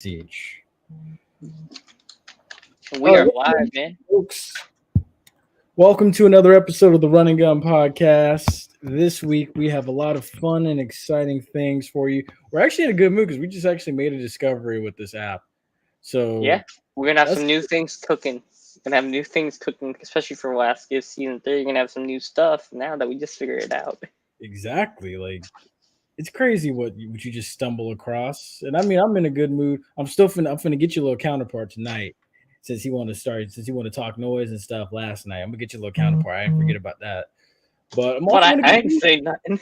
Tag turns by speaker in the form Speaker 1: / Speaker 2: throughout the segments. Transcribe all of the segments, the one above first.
Speaker 1: Siege.
Speaker 2: We are live, man.
Speaker 1: Folks. Welcome to another episode of the Run and Gun Podcast. This week we have a lot of fun and exciting things for you. We're actually in a good mood because we just actually made a discovery with this app. So
Speaker 2: Yeah, we're gonna have some new things cooking. We're gonna have new things cooking, especially for Last Gift Season 3. You're gonna have some new stuff now that we just figured it out.
Speaker 1: Exactly. Like it's crazy what you just stumble across. And I mean, I'm in a good mood. I'm finna get you a little counterpart tonight. Since he want to talk noise and stuff last night. I'm gonna get you a little counterpart. I didn't forget about that. But I'm also
Speaker 2: I didn't say nothing.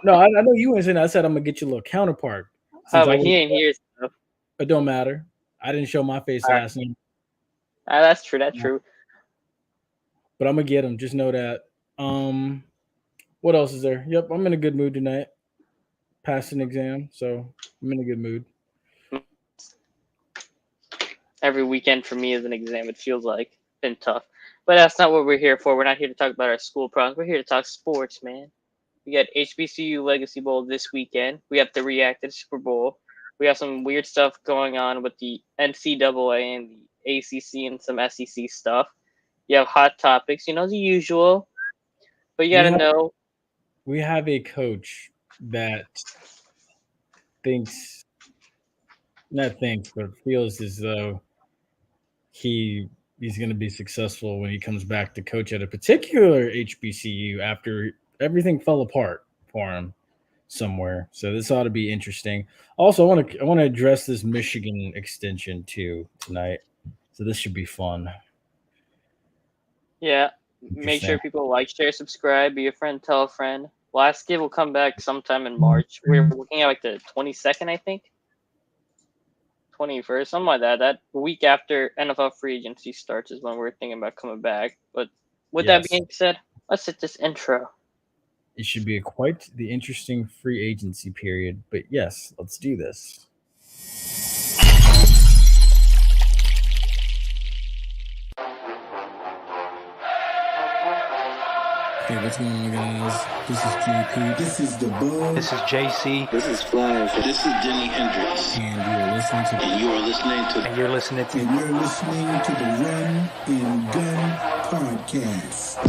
Speaker 1: No, I know you ain't saying that. I said I'm gonna get you a little counterpart.
Speaker 2: Oh, but he ain't here, so
Speaker 1: it don't matter. I didn't show my face last night.
Speaker 2: That's true. That's true.
Speaker 1: But I'm gonna get him. Just know that. What else is there? Yep, I'm in a good mood tonight. Passed an exam, so I'm in a good mood.
Speaker 2: Every weekend for me is an exam. It feels like been tough, but that's not what we're here for. We're not here to talk about our school problems. We're here to talk sports, man. We got HBCU Legacy Bowl this weekend. We have to react to the Super Bowl. We have some weird stuff going on with the NCAA and the ACC and some SEC stuff. You have hot topics, the usual. But you got to know.
Speaker 1: We have a coach that feels as though he's going to be successful when he comes back to coach at a particular HBCU after everything fell apart for him somewhere. So this ought to be interesting. Also, I want to address this Michigan extension too tonight. So this should be fun.
Speaker 2: Yeah, make sure people like, share, subscribe, be a friend, tell a friend. Last Give will come back sometime in March. We're looking at like the 22nd, I think. 21st, something like that. That week after NFL free agency starts is when we're thinking about coming back. But with that being said, let's hit this intro.
Speaker 1: It should be quite the interesting free agency period. But yes, let's do this. Hey, what's going on, guys? This is JPeeps.
Speaker 3: This is the Bug.
Speaker 4: This is JC.
Speaker 5: This is Flash.
Speaker 6: This is Denny Hendricks.
Speaker 1: And you're listening to
Speaker 6: And you're listening to
Speaker 3: the Run and Gun Podcast.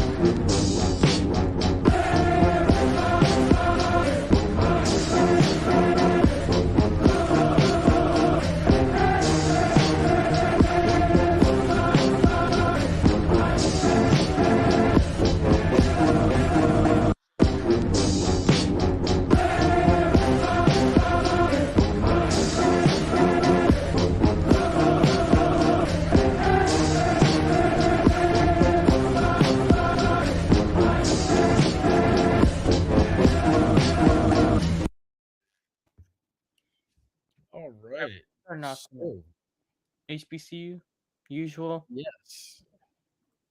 Speaker 2: HBCU, usual.
Speaker 1: Yes.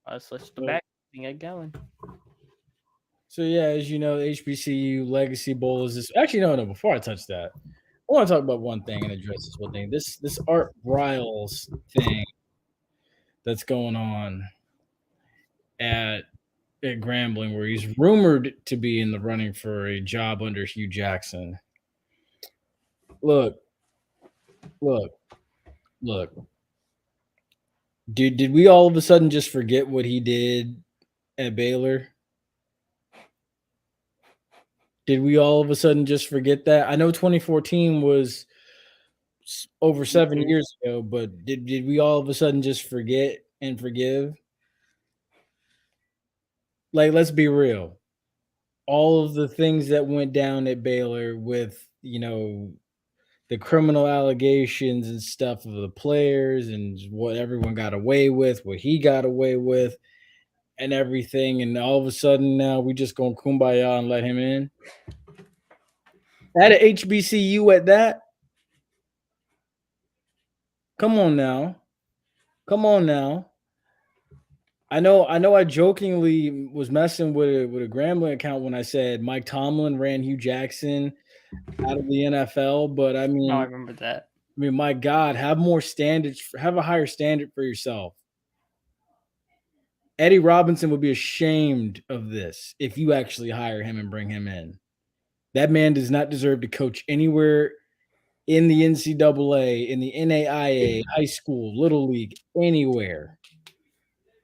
Speaker 2: Let's the back thing get going.
Speaker 1: So yeah, as you know, the HBCU Legacy Bowl is this. Actually, no. Before I touch that, I want to talk about one thing and address this one thing. This Art Briles thing that's going on at Grambling, where he's rumored to be in the running for a job under Hugh Jackson. Look. Dude, did we all of a sudden just forget what he did at Baylor? Did we all of a sudden just forget that? I know 2014 was over 7 years ago, but did we all of a sudden just forget and forgive? Like, let's be real. All of the things that went down at Baylor with, the criminal allegations and stuff of the players and what everyone got away with, what he got away with and everything. And all of a sudden now we just going kumbaya and let him in. At a HBCU at that. Come on now. I know I jokingly was messing with a Grambling account when I said Mike Tomlin ran Hugh Jackson out of the NFL, but I mean,
Speaker 2: I remember that.
Speaker 1: I mean, my God, have more standards, have a higher standard for yourself. Eddie Robinson would be ashamed of this if you actually hire him and bring him in. That man does not deserve to coach anywhere in the NCAA, in the NAIA, high school, little league, anywhere.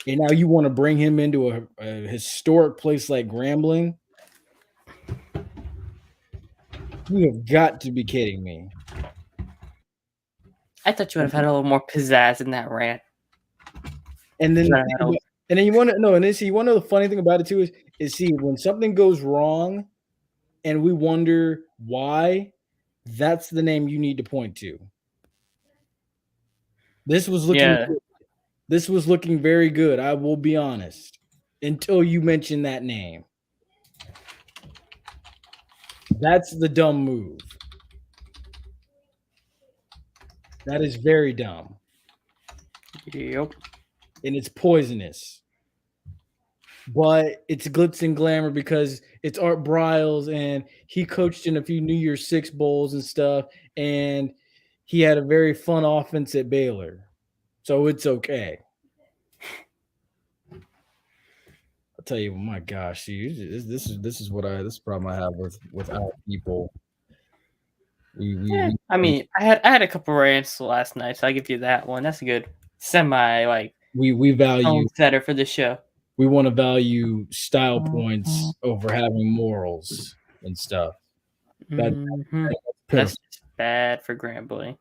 Speaker 1: And now you want to bring him into a historic place like Grambling? You have got to be kidding me.
Speaker 2: I thought you would have had a little more pizzazz in that rant.
Speaker 1: And then,
Speaker 2: You would have had a-
Speaker 1: and then you want to know, and then see, you want to know the funny thing about it too is see when something goes wrong, and we wonder why. That's the name you need to point to. This was looking
Speaker 2: Yeah.
Speaker 1: good. This was looking very good. I will be honest. Until you mention that name. That's the dumb move. That is very dumb.
Speaker 2: Yep.
Speaker 1: And it's poisonous. But it's glitz and glamour because it's Art Briles and he coached in a few New Year's Six bowls and stuff. And he had a very fun offense at Baylor. So it's okay. I'll tell you, my gosh, see, this is this problem I have with our people.
Speaker 2: I mean, I had a couple rants last night, so I give you that one. That's a good semi
Speaker 1: we value
Speaker 2: setter for the show.
Speaker 1: We want to value style points over having morals and stuff. That's
Speaker 2: just bad for Grambling.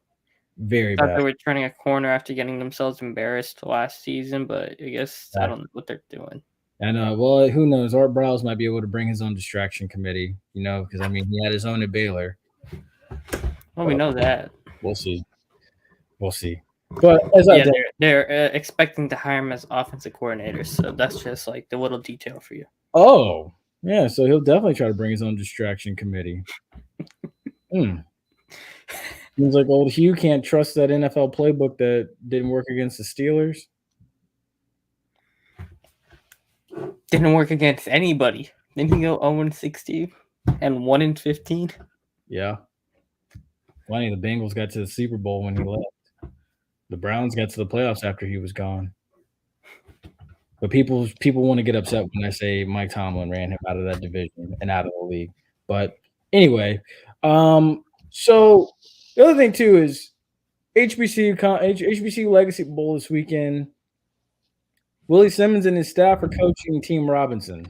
Speaker 1: Very
Speaker 2: Thought
Speaker 1: bad.
Speaker 2: they were turning a corner after getting themselves embarrassed last season, but I guess I don't know what they're doing.
Speaker 1: And well, who knows? Art Briles might be able to bring his own distraction committee, because I mean he had his own at Baylor.
Speaker 2: Well, we know that.
Speaker 1: We'll see. But
Speaker 2: they're expecting to hire him as offensive coordinator, so that's just like the little detail for you.
Speaker 1: Oh, yeah. So he'll definitely try to bring his own distraction committee. Seems like old Hugh can't trust that NFL playbook that didn't work against the Steelers.
Speaker 2: Didn't work against anybody. Didn't he go 0-60 and 1-15?
Speaker 1: Yeah. Funny, the Bengals got to the Super Bowl when he left. The Browns got to the playoffs after he was gone. But people want to get upset when I say Mike Tomlin ran him out of that division and out of the league. But anyway, so the other thing too is HBCU Legacy Bowl this weekend. Willie Simmons and his staff are coaching Team Robinson.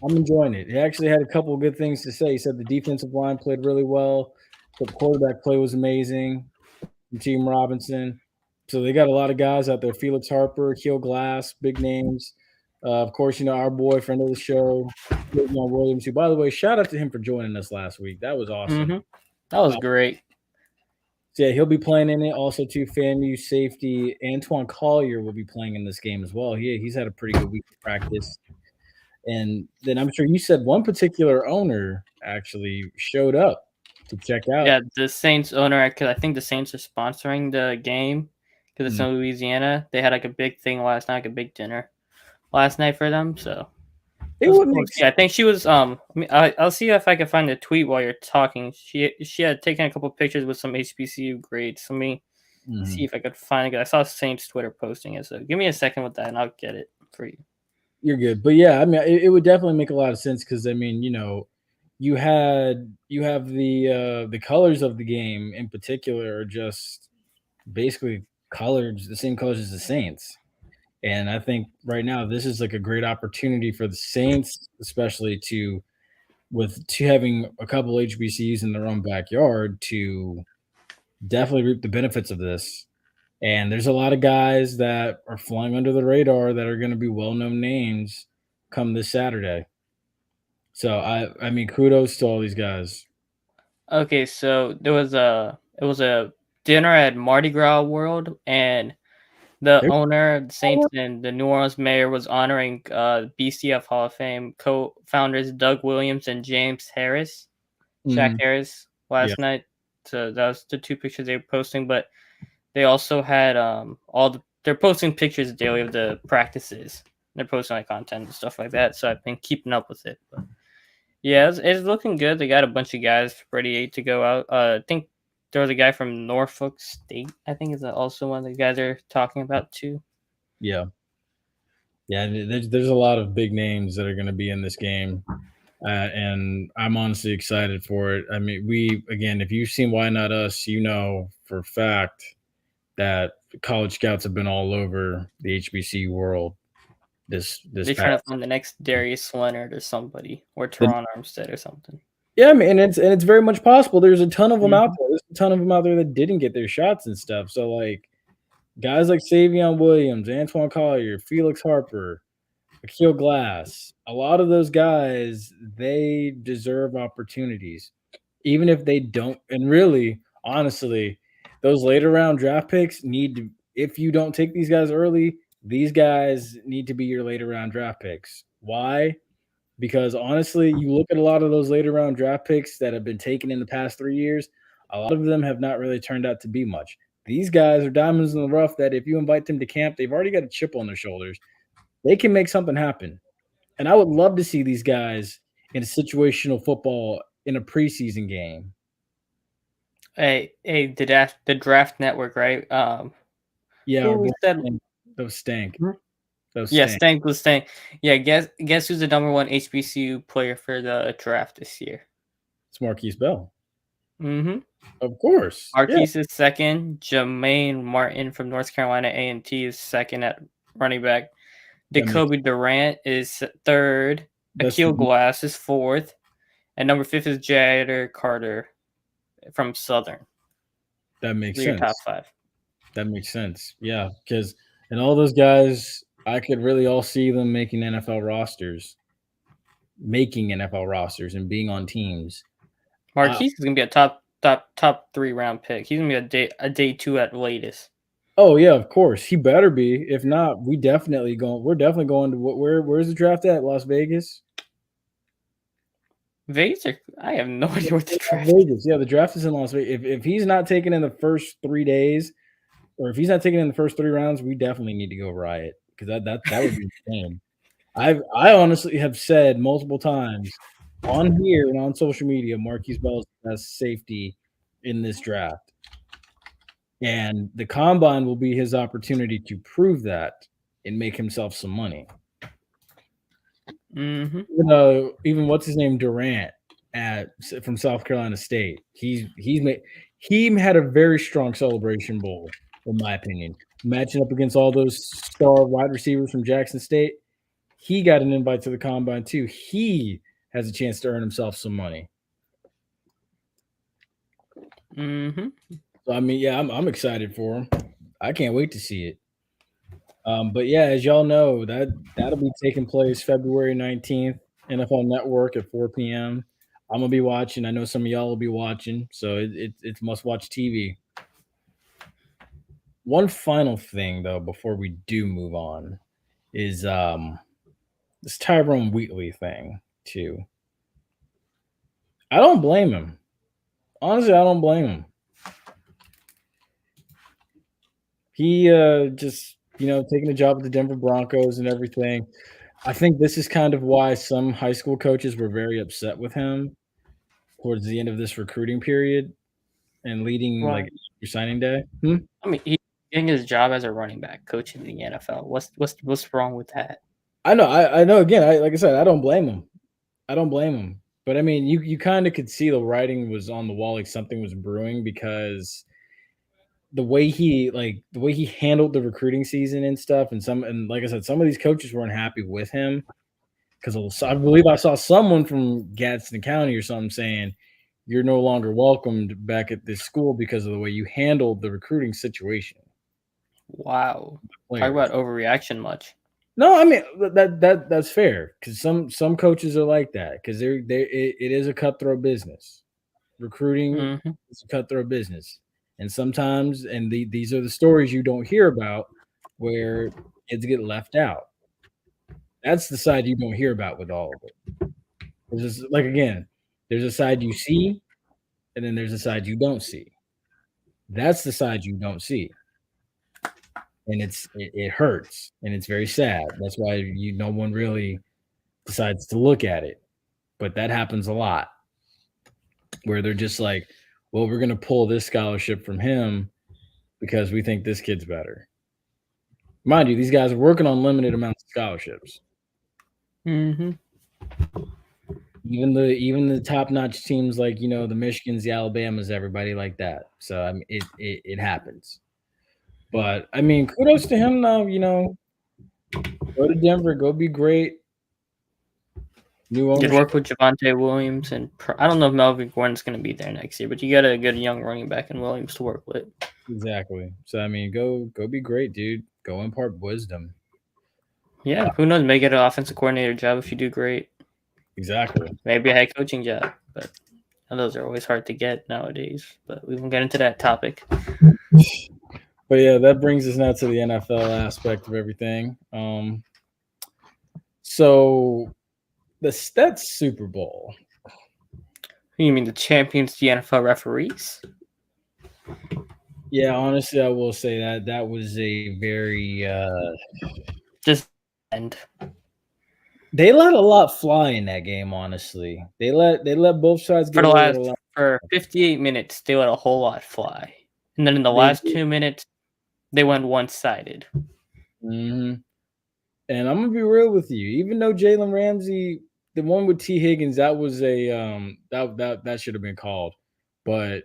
Speaker 1: I'm enjoying it. He actually had a couple of good things to say. He said the defensive line played really well. The quarterback play was amazing from Team Robinson. So they got a lot of guys out there. Felix Harper, Keel Glass, big names. Of course, our boyfriend of the show, Williams, who, by the way, shout out to him for joining us last week. That was awesome.
Speaker 2: Mm-hmm. That was great.
Speaker 1: So yeah, he'll be playing in it. Also, too, FAMU safety Antoine Collier will be playing in this game as well. He's had a pretty good week of practice. And then I'm sure you said one particular owner actually showed up to check out.
Speaker 2: Yeah, the Saints owner, because I think the Saints are sponsoring the game because it's in Louisiana. They had like a big thing last night, like a big dinner last night for them. So I think she was. I'll see if I can find the tweet while you're talking. She had taken a couple pictures with some HBCU grades. Let me see if I could find it. I saw Saints Twitter posting it. So give me a second with that, and I'll get it for you.
Speaker 1: You're good, but yeah, I mean, it would definitely make a lot of sense because I mean, you have the colors of the game in particular are just basically colors, the same colors as the Saints. And I think right now this is like a great opportunity for the Saints, especially to having a couple HBCUs in their own backyard to definitely reap the benefits of this. And there's a lot of guys that are flying under the radar that are going to be well-known names come this Saturday. So I mean, kudos to all these guys.
Speaker 2: Okay, so it was a dinner at Mardi Gras World, and the owner, the Saints, and the New Orleans mayor was honoring BCF Hall of Fame co-founders Doug Williams and James Harris, Shaq Harris, last night. So that was the two pictures they were posting, but they also had they're posting pictures daily of the practices. They're posting like content and stuff like that. So I've been keeping up with it. But yeah, it's looking good. They got a bunch of guys ready to go out. I think there was a guy from Norfolk State. I think is also one of the guys they're talking about too.
Speaker 1: Yeah. There's a lot of big names that are going to be in this game. And I'm honestly excited for it. I mean, if you've seen Why Not Us, you know for a fact that college scouts have been all over the HBCU world this
Speaker 4: They're
Speaker 1: past.
Speaker 4: trying to find the next Darius Leonard or somebody, or
Speaker 1: The-
Speaker 4: Teron Armstead or something.
Speaker 1: Yeah, man, and it's very much possible. There's a ton of them out
Speaker 4: Mhm.
Speaker 1: there. There's a ton of them out there that didn't get their shots and stuff. So like guys like Savion Williams, Antoine Collier, Felix Harper, Akil Glass, a lot of those guys, they deserve opportunities, even if they don't. And really, honestly, those later round draft picks need to. If you don't take these guys early, these guys need to be your later round draft picks. Why? Because honestly, you look at a lot of those later round draft picks that have been taken in the past 3 years, a lot of them have not really turned out to be much. These guys are diamonds in the rough that if you invite them to camp, they've already got a chip on their shoulders. They can make something happen. And I would love to see these guys in situational football in a preseason game.
Speaker 4: Hey, the draft network, right?
Speaker 1: Yeah,
Speaker 4: Who was that?
Speaker 1: those stank.
Speaker 4: Hmm?
Speaker 1: Those
Speaker 4: Yeah,
Speaker 1: stank.
Speaker 4: Stank was saying. Yeah, guess who's the number one HBCU player for the draft this year?
Speaker 1: It's Marquise Bell.
Speaker 4: Mm-hmm.
Speaker 1: Of course.
Speaker 4: Marquise is second. Jermaine Martin from North Carolina A&T is second at running back.
Speaker 1: That makes-
Speaker 4: Jacoby Durant is third.
Speaker 1: That's
Speaker 4: Akil
Speaker 1: the-
Speaker 4: Glass is fourth. And number 5 is Jader Carter from Southern.
Speaker 1: That makes
Speaker 4: Those are your
Speaker 1: sense.
Speaker 4: top 5.
Speaker 1: That makes sense. Yeah, because and all those guys, I could really all see them making NFL rosters and being on teams.
Speaker 4: Marquise is gonna be a top 3 round pick. He's gonna be a day 2 at latest.
Speaker 1: Oh yeah, of course. He better be. If not, we're definitely going to where's the draft at? Las Vegas?
Speaker 4: Vegas? I have no idea what the draft.
Speaker 1: Vegas. Yeah, the draft is in Las Vegas. If he's not taken in the first 3 days, or if he's not taken in the first 3 rounds, we definitely need to go riot because that would be insane. I honestly have said multiple times on here and on social media, Marquise Bell is the best safety in this draft. And the combine will be his opportunity to prove that and make himself some money.
Speaker 4: Mm-hmm.
Speaker 1: Even what's his name, Durant from South Carolina State. He had a very strong Celebration Bowl, in my opinion. Matching up against all those star wide receivers from Jackson State, he got an invite to the combine too. He has a chance to earn himself some money.
Speaker 4: Mm-hmm.
Speaker 1: So I mean, yeah, I'm excited for him. I can't wait to see it. But yeah, as y'all know, that'll be taking place February 19th, NFL Network at 4 p.m. I'm gonna be watching. I know some of y'all will be watching, so it's must-watch TV. One final thing though, before we do move on, is this Tyrone Wheatley thing too. I don't blame him. Honestly, I don't blame him. He just taking a job at the Denver Broncos and everything. I think this is kind of why some high school coaches were very upset with him towards the end of this recruiting period and leading
Speaker 4: Right.
Speaker 1: your signing day.
Speaker 4: I mean, he's getting his job as a running back, coaching in the NFL. What's wrong with that?
Speaker 1: I know. I know. Again, like I said, I don't blame him. But I mean, you kind of could see the writing was on the wall, like something was brewing, because the way he handled the recruiting season and stuff, and like I said, some of these coaches weren't happy with him because I believe I saw someone from Gadsden County or something saying you're no longer welcomed back at this school because of the way you handled the recruiting situation.
Speaker 4: Wow.
Speaker 1: Players.
Speaker 4: Talk about overreaction much.
Speaker 1: No, I mean that's fair because some coaches are like that because it is a cutthroat business. Recruiting is a cutthroat business, and sometimes these are the stories you don't hear about where kids get left out. That's the side you don't hear about with all of it. It's just there's a side you see, and then there's a side you don't see. That's the side you don't see. And it hurts and it's very sad. That's why no one really decides to look at it. But that happens a lot where they're just like, well, we're going to pull this scholarship from him because we think this kid's better. Mind you, these guys are working on limited amounts of scholarships.
Speaker 4: Mm-hmm.
Speaker 1: Even the top-notch teams like, the Michigans, the Alabamas, everybody like that. So, I mean, it happens. But, I mean, kudos to him though, go to Denver, go be great. New
Speaker 4: You'd
Speaker 1: ownership.
Speaker 4: work with Javonte Williams, and I don't know if Melvin Gordon's going to be there next year, but you got a good young running back in Williams to work with.
Speaker 1: Exactly. So, I mean, go be great, dude. Go impart wisdom.
Speaker 4: Yeah, who knows? Maybe get an offensive coordinator job if you do great.
Speaker 1: Exactly.
Speaker 4: Maybe a head coaching job, but those are always hard to get nowadays. But we won't get into that topic.
Speaker 1: But yeah, that brings us now to the NFL aspect of everything. So that's Super Bowl.
Speaker 4: You mean the champions, the NFL referees?
Speaker 1: Yeah, honestly, I will say that was a very
Speaker 4: Just end.
Speaker 1: they let a lot fly in that game, honestly. They let both sides get away with a lot.
Speaker 4: For 58 minutes, they let a whole lot fly. And then in the last 2 minutes, they went one-sided.
Speaker 1: Mm-hmm. And I'm gonna be real with you. Even though Jalen Ramsey, the one with T. Higgins, that was a that should have been called. But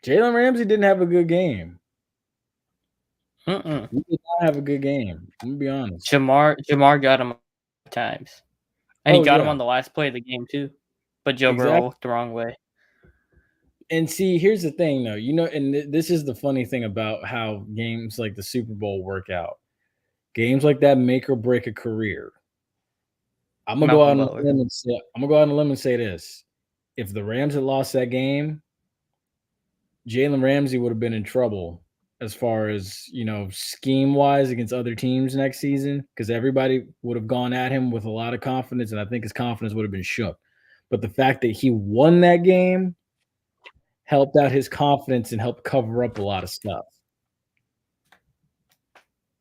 Speaker 1: Jalen Ramsey didn't have a good game. He did not have a good game. I'm gonna be honest.
Speaker 4: Jamar got him times. And he got him on the last play of the game too. But Joe Burrow looked the wrong way.
Speaker 1: And see, here's the thing though. And this is the funny thing about how games like the Super Bowl work out. Games like that make or break a career. I'm gonna go out on a limb and say this. If the Rams had lost that game, Jalen Ramsey would have been in trouble as far as, scheme-wise against other teams next season, because everybody would have gone at him with a lot of confidence, and I think his confidence would have been shook. But the fact that he won that game helped out his confidence and helped cover up a lot of stuff.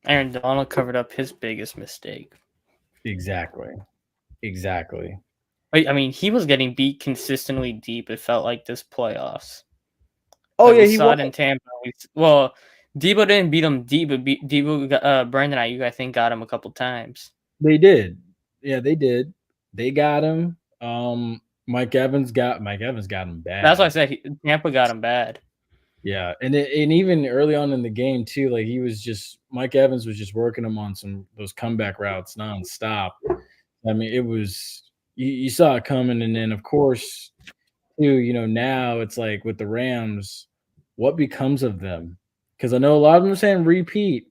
Speaker 4: Aaron Donald covered up his biggest mistake.
Speaker 1: Exactly.
Speaker 4: I mean, he was getting beat consistently deep. It felt like this playoffs.
Speaker 1: Oh, yeah,
Speaker 4: he saw it in Tampa. Well, Debo didn't beat him deep, but Brandon Ayuk, I think, got him a couple times.
Speaker 1: They did. Yeah, they did. They got him. Mike Evans got him bad.
Speaker 4: That's why I said Tampa got him bad.
Speaker 1: Yeah, and even early on in the game too, like Mike Evans was just working him on those comeback routes nonstop. I mean, it was you saw it coming, and then of course, too, now it's like with the Rams, what becomes of them? Because I know a lot of them are saying repeat,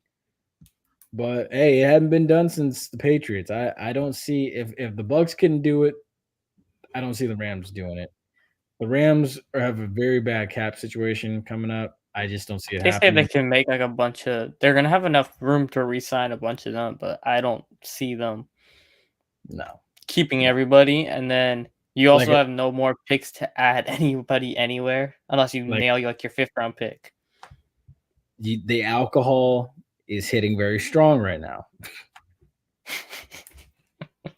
Speaker 1: but hey, it hadn't been done since the Patriots. I don't see if the Bucks couldn't do it, I don't see the Rams doing it. The Rams have a very bad cap situation coming up. I just don't see it happening.
Speaker 4: They say they can make like a bunch of. They're gonna have enough room to re-sign a bunch of them, but I don't see them.
Speaker 1: No,
Speaker 4: keeping everybody, and then you also have no more picks to add anybody anywhere unless you nail like your 5th round pick.
Speaker 1: The alcohol is hitting very strong right now.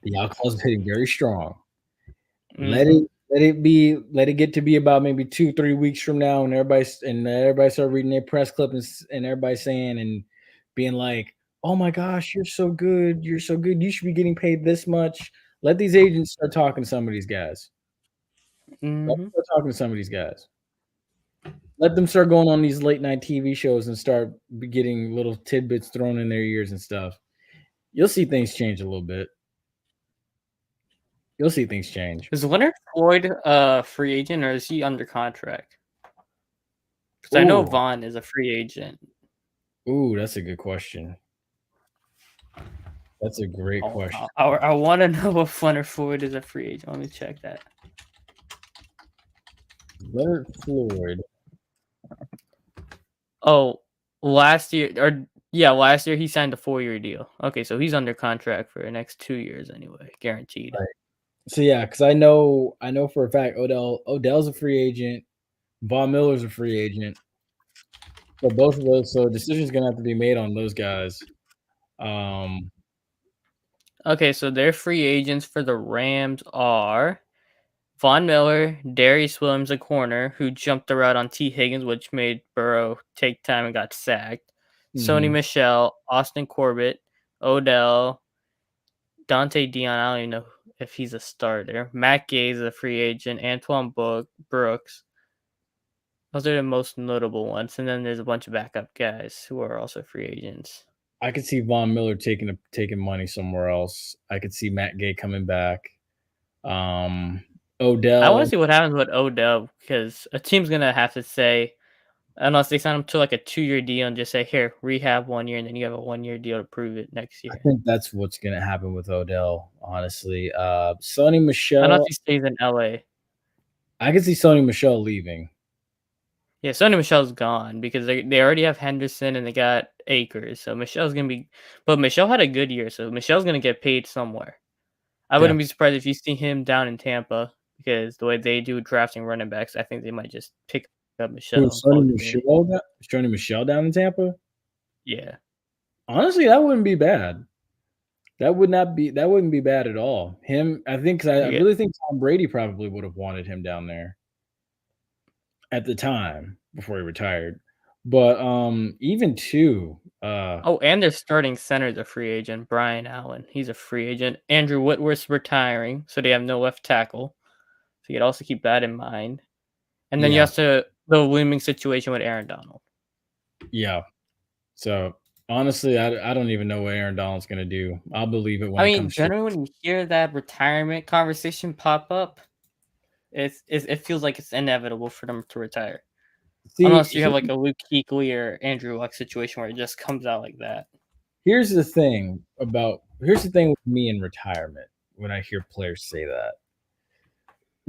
Speaker 1: The alcohol is hitting very strong. Mm-hmm. Let it get to be about maybe 2-3 weeks from now, and everybody start reading their press clips and everybody saying and being like, "Oh my gosh, you're so good! You're so good! You should be getting paid this much." Let these agents start talking to some of these guys.
Speaker 4: Mm-hmm.
Speaker 1: Let them start talking to some of these guys. Let them start going on these late night TV shows and start getting little tidbits thrown in their ears and stuff. You'll see things change a little bit. You'll see things change.
Speaker 4: Is Leonard Floyd a free agent or is he under contract? Because I know Vaughn is a free agent.
Speaker 1: Ooh, that's a good question. That's a great question.
Speaker 4: I want to know if Leonard Floyd is a free agent. Let me check that.
Speaker 1: Leonard Floyd.
Speaker 4: Oh, last year he signed a 4-year deal. Okay, so he's under contract for the next 2 years anyway, guaranteed.
Speaker 1: Right. So yeah, because I know for a fact Odell's a free agent, Von Miller's a free agent. So both of those, so a decision's gonna have to be made on those guys.
Speaker 4: Okay, so their free agents for the Rams are Von Miller, Darius Williams, a corner who jumped the route on T. Higgins, which made Burrow take time and got sacked. Sony Michel, Austin Corbett, Odell, Dante Dion. I don't even know if he's a starter. Matt Gay is a free agent. Antoine Brooks. Those are the most notable ones. And then there's a bunch of backup guys who are also free agents.
Speaker 1: I could see Von Miller taking money somewhere else. I could see Matt Gay coming back. Odell.
Speaker 4: I want to see what happens with Odell because a team's going to have to say, unless they sign him to like a 2-year deal and just say, here, rehab 1 year, and then you have a 1-year deal to prove it next year.
Speaker 1: I think that's what's going to happen with Odell, honestly. Sonny
Speaker 4: Unless
Speaker 1: Michel.
Speaker 4: he stays in LA.
Speaker 1: I could see Sonny Michel leaving.
Speaker 4: Yeah, Sonny Michel's gone because they already have Henderson and they got Akers. So Michel's going to be. But Michel had a good year, so Michel's going to get paid somewhere. I wouldn't be surprised if you see him down in Tampa because the way they do drafting running backs, I think they might just pick up Michel.
Speaker 1: Sonny Michel down in Tampa?
Speaker 4: Yeah.
Speaker 1: Honestly, that wouldn't be bad. That wouldn't be bad at all. Him, I think, because I really think Tom Brady probably would have wanted him down there at the time before he retired. But even too.
Speaker 4: And their starting center is a free agent, Brian Allen. He's a free agent. Andrew Whitworth's retiring, so they have no left tackle. So you could also keep that in mind. And then you have the looming situation with Aaron Donald.
Speaker 1: Yeah. So honestly, I don't even know what Aaron Donald's going to do. I'll believe it when it comes.
Speaker 4: Generally, when you hear that retirement conversation pop up, it feels like it's inevitable for them to retire. Unless you have like a Luke Kuechly or Andrew Luck situation where it just comes out like that.
Speaker 1: Here's the thing with me in retirement when I hear players say that.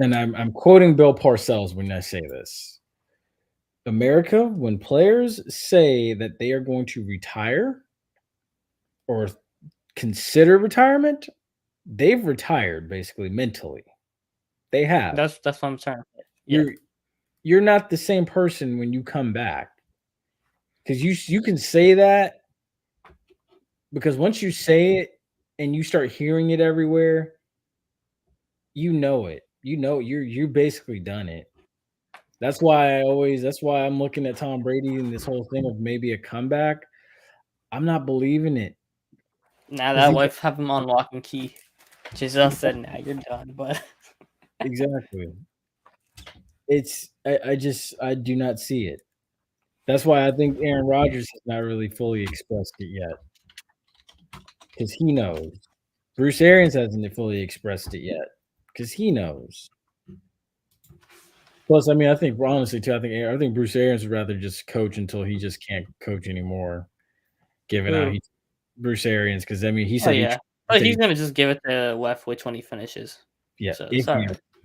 Speaker 1: And I'm quoting Bill Parcells when I say this. America, when players say that they are going to retire or consider retirement, they've retired basically mentally. They have.
Speaker 4: That's what I'm trying to say. Yeah.
Speaker 1: You're not the same person when you come back. Because you can say that because once you say it and you start hearing it everywhere, you know it. You know you're basically done it. That's why I'm looking at Tom Brady and this whole thing of maybe a comeback. I'm not believing it.
Speaker 4: Now that wife have him on lock and key. Giselle said, "Now you're done." But
Speaker 1: exactly, I do not see it. That's why I think Aaron Rodgers has not really fully expressed it yet, because he knows. Bruce Arians hasn't fully expressed it yet, because he knows. Plus, I mean, I think honestly too, I think Bruce Arians would rather just coach until he just can't coach anymore. Given how he's Bruce Arians, because I mean, he said
Speaker 4: he's gonna just give it to Leftwich when he finishes.
Speaker 1: Yeah,
Speaker 4: so,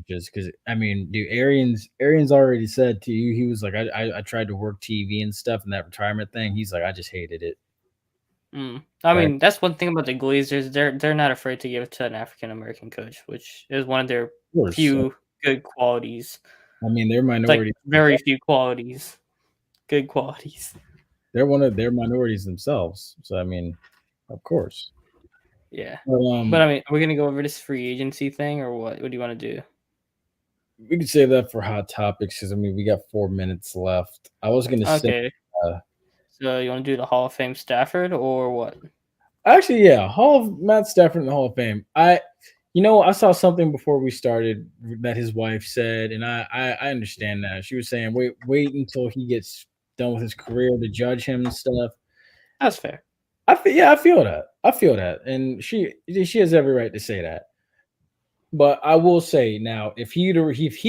Speaker 1: just because I mean, dude, Arians already said to you, he was like, I tried to work TV and stuff, and that retirement thing. He's like, I just hated it.
Speaker 4: I mean, that's one thing about the Glazers. They're not afraid to give it to an African American coach, which is one of their few good qualities.
Speaker 1: I mean, they're minorities.
Speaker 4: Like very few qualities, good qualities.
Speaker 1: They're one of their minorities themselves. So I mean, of course.
Speaker 4: Yeah. But I mean, are we gonna go over this free agency thing, or what? What do you want to do?
Speaker 1: We could save that for hot topics because I mean we got 4 minutes left. I was gonna say.
Speaker 4: So you want to do the Hall of Fame Stafford or what?
Speaker 1: Actually, yeah, Matt Stafford in the Hall of Fame. I saw something before we started that his wife said, and I understand that. She was saying, wait until he gets done with his career to judge him and stuff.
Speaker 4: That's fair.
Speaker 1: I feel that, and she has every right to say that. But I will say now, if he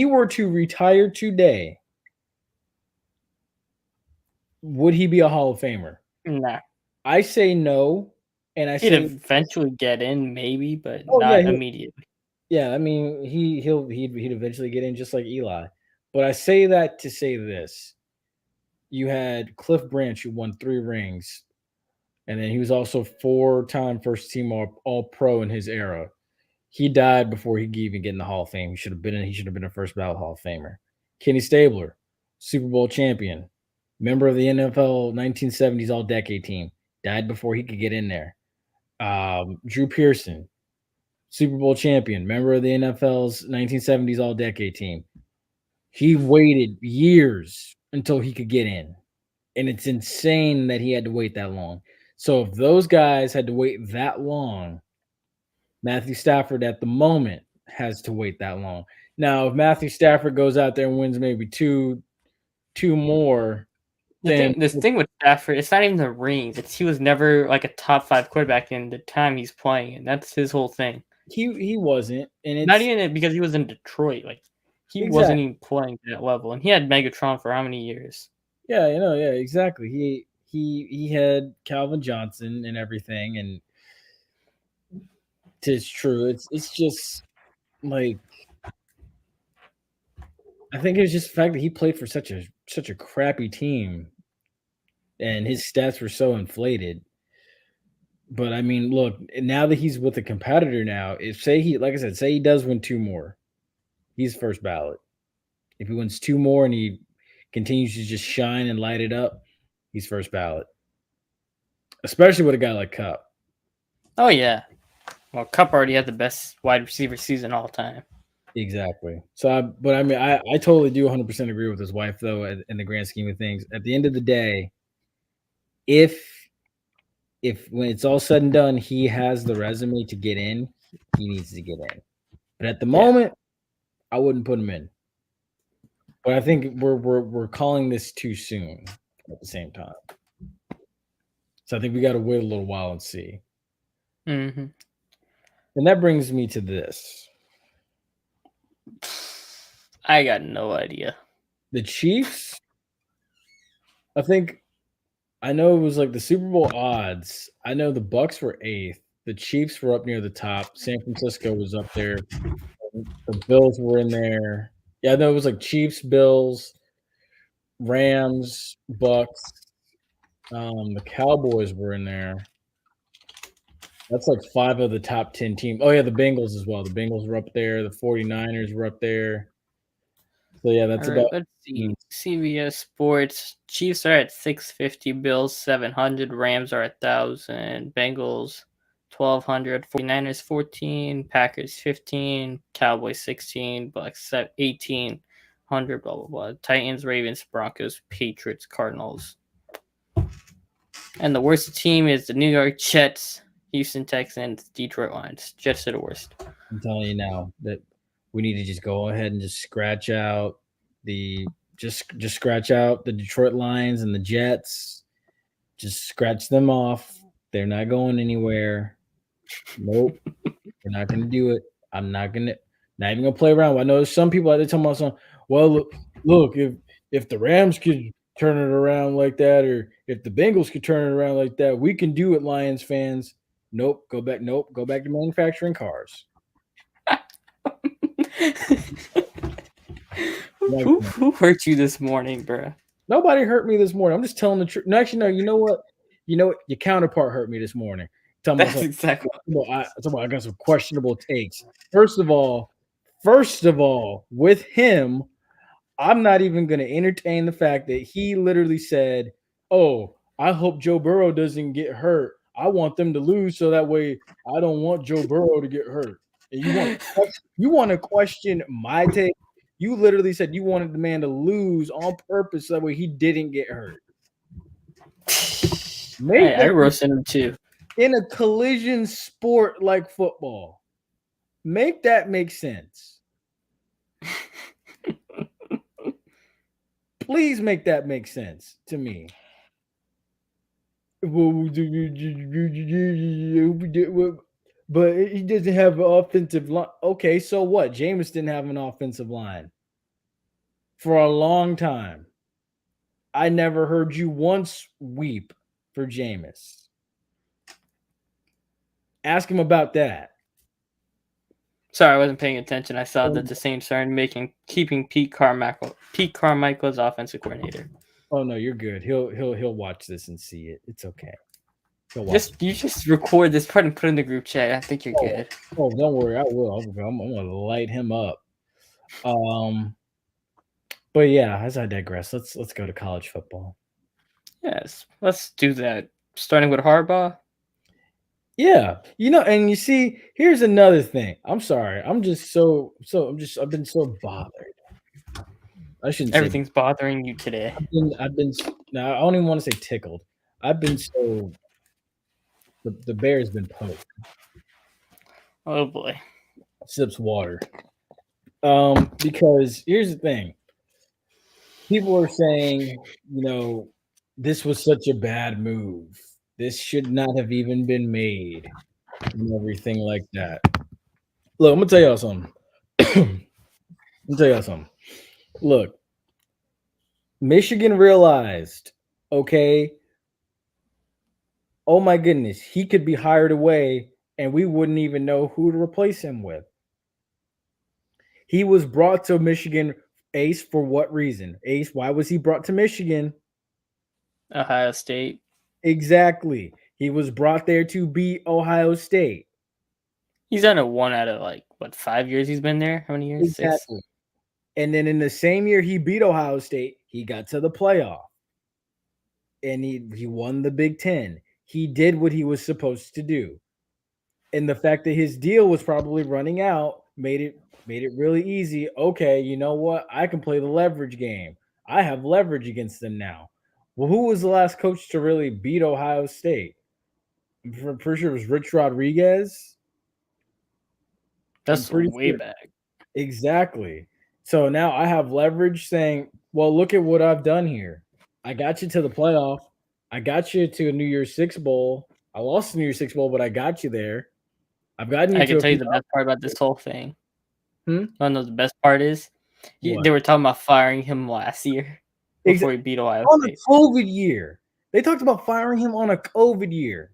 Speaker 1: were to retire today, would he be a Hall of Famer?
Speaker 4: Nah.
Speaker 1: I say no, and I
Speaker 4: he'd
Speaker 1: say
Speaker 4: eventually get in, maybe, but not immediately.
Speaker 1: Yeah, I mean he'd eventually get in just like Eli. But I say that to say this: you had Cliff Branch who won 3 rings, and then he was also 4-time first team all pro in his era. He died before he could even get in the Hall of Fame. He should have been a first ballot Hall of Famer. Kenny Stabler, Super Bowl champion, member of the NFL 1970s All-Decade team, died before he could get in there. Drew Pearson, Super Bowl champion, member of the NFL's 1970s All-Decade team. He waited years until he could get in. And it's insane that he had to wait that long. So if those guys had to wait that long, Matthew Stafford at the moment has to wait that long. Now, if Matthew Stafford goes out there and wins maybe two more, then
Speaker 4: This thing with Stafford, it's not even the rings. It's he was never like a top 5 quarterback in the time he's playing, and that's his whole thing.
Speaker 1: he wasn't, and it's
Speaker 4: Not even because he was in Detroit. Like he wasn't even playing to that level, and he had Megatron for how many years?
Speaker 1: Yeah, exactly. He had Calvin Johnson and everything, and it's true. It's just like I think it was just the fact that he played for such a crappy team, and his stats were so inflated. But I mean, look, now that he's with a competitor now, if say he does win 2 more, he's first ballot. If he wins 2 more and he continues to just shine and light it up, he's first ballot. Especially with a guy like Cup.
Speaker 4: Oh yeah. Well, Cup already had the best wide receiver season all time.
Speaker 1: Exactly. So, I totally do 100% agree with his wife, though, in the grand scheme of things. At the end of the day, if when it's all said and done, he has the resume to get in, he needs to get in. But at the moment, I wouldn't put him in. But I think we're calling this too soon at the same time. So I think we got to wait a little while and see.
Speaker 4: Mm-hmm.
Speaker 1: And that brings me to this.
Speaker 4: I got no idea.
Speaker 1: The Chiefs, I know it was like the Super Bowl odds. I know the Bucks were 8th. The Chiefs were up near the top. San Francisco was up there. The Bills were in there. Yeah, I know it was like Chiefs, Bills, Rams, Bucks. The Cowboys were in there. That's like 5 of the top 10 teams. Oh, yeah, the Bengals as well. The Bengals were up there. The 49ers were up there. So, yeah, that's
Speaker 4: All right,
Speaker 1: about
Speaker 4: let's see. CBS Sports. Chiefs are at 650, Bills 700, Rams are at 1,000, Bengals 1,200, 49ers 14, Packers 15, Cowboys 16, Bucks 1,800, blah, blah, blah. Titans, Ravens, Broncos, Patriots, Cardinals. And the worst team is the New York Jets, Houston Texans, Detroit Lions. Jets are the worst.
Speaker 1: I'm telling you now that we need to just go ahead and just scratch out the Detroit Lions and the Jets. Just scratch them off. They're not going anywhere. Nope. We're not going to do it. I'm not even going to play around. I know there's some people out there talking about something. Well, look, if the Rams could turn it around like that, or if the Bengals could turn it around like that, we can do it, Lions fans. Nope. Go back to manufacturing cars.
Speaker 4: Who hurt you this morning, bro?
Speaker 1: Nobody hurt me this morning. I'm just telling the truth. No, actually, no. You know what? Your counterpart hurt me this morning.
Speaker 4: That's exactly.
Speaker 1: I got some questionable takes. First of all, with him, I'm not even going to entertain the fact that he literally said, "Oh, I hope Joe Burrow doesn't get hurt. I want them to lose so that way I don't want Joe Burrow to get hurt." And you want to question my take? You literally said you wanted the man to lose on purpose so that way he didn't get hurt.
Speaker 4: I roasted him too.
Speaker 1: In a collision sport like football, make that make sense. Please make that make sense to me. But he doesn't have an offensive line. Okay, so what? Jameis didn't have an offensive line for a long time. I never heard you once weep for Jameis. Ask him about that.
Speaker 4: Sorry, I wasn't paying attention. I saw that the Saints are keeping Pete Carmichael as offensive coordinator.
Speaker 1: Oh no, you're good. He'll watch this and see it. It's okay.
Speaker 4: You just record this part and put it in the group chat. I think you're good.
Speaker 1: Oh, don't worry, I will. I'm gonna light him up. But yeah, as I digress, let's go to college football.
Speaker 4: Yes, let's do that. Starting with Harbaugh.
Speaker 1: Yeah, and you see, here's another thing. I'm sorry. I've been so bothered. I shouldn't.
Speaker 4: Everything's bothering you today.
Speaker 1: I've been. Now I don't even want to say tickled. I've been so. The bear's been poked.
Speaker 4: Oh boy.
Speaker 1: Sips water. Because here's the thing. People are saying, this was such a bad move. This should not have even been made and everything like that. Look, I'm gonna tell y'all something. Look, Michigan realized, okay, oh my goodness, he could be hired away and we wouldn't even know who to replace him with. He was brought to Michigan, Ace, for what reason? Ace, why was he brought to Michigan?
Speaker 4: Ohio State.
Speaker 1: Exactly. He was brought there to beat Ohio State.
Speaker 4: He's done it 1 out of 5 years he's been there? How many years?
Speaker 1: Exactly.
Speaker 4: 6?
Speaker 1: And then in the same year he beat Ohio State, he got to the playoff. And he won the Big Ten. He did what he was supposed to do. And the fact that his deal was probably running out made it really easy. Okay, you know what? I can play the leverage game. I have leverage against them now. Well, who was the last coach to really beat Ohio State? I'm pretty sure it was Rich Rodriguez.
Speaker 4: That's way back.
Speaker 1: Exactly. So now I have leverage saying, well, look at what I've done here. I got you to the playoff. I got you to a New Year's Six Bowl. I lost the New Year's Six Bowl, but I got you there. I've gotten you
Speaker 4: I
Speaker 1: to
Speaker 4: can tell you the best part about this whole thing. I know the best part is they were talking about firing him last year before he beat Ohio State.
Speaker 1: On a COVID year. They talked about firing him on a COVID year.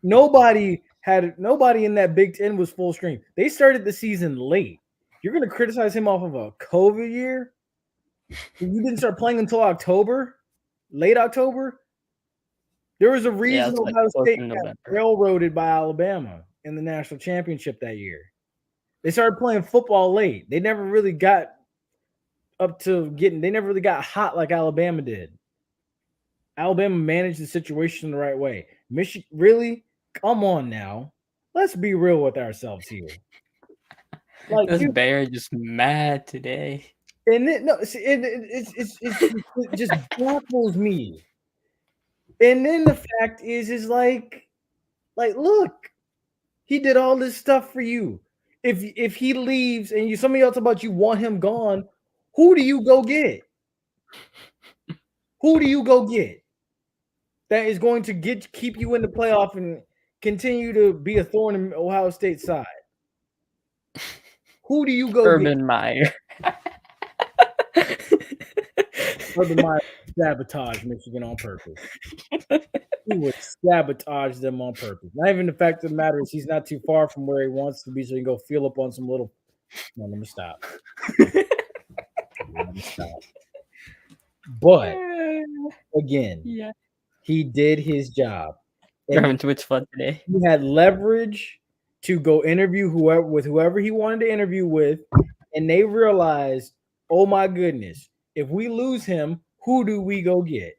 Speaker 1: Nobody in that Big Ten was full stream. They started the season late. You're going to criticize him off of a COVID year? You didn't start playing until October? Late October? There was a reason Ohio State got railroaded by Alabama in the national championship that year. They started playing football late. They never really got they never really got hot like Alabama did. Alabama managed the situation the right way. Michigan, really? Come on now. Let's be real with ourselves here.
Speaker 4: Like this bear just mad today.
Speaker 1: And it just baffles me. And then the fact is like, look, he did all this stuff for you. If he leaves and somebody else about you want him gone, who do you go get? Who do you go get that is going to keep you in the playoff and continue to be a thorn in Ohio State's side? Who do you go
Speaker 4: Urban Meyer.
Speaker 1: Urban Meyer sabotage Michigan on purpose. He would sabotage them on purpose. Not even the fact of the matter is he's not too far from where he wants to be, so he can go feel up on some little. No, let me stop. But again, he did his job.
Speaker 4: You're having too much fun today.
Speaker 1: He had leverage to go interview whoever he wanted to interview with, and they realized, oh my goodness, if we lose him, who do we go get?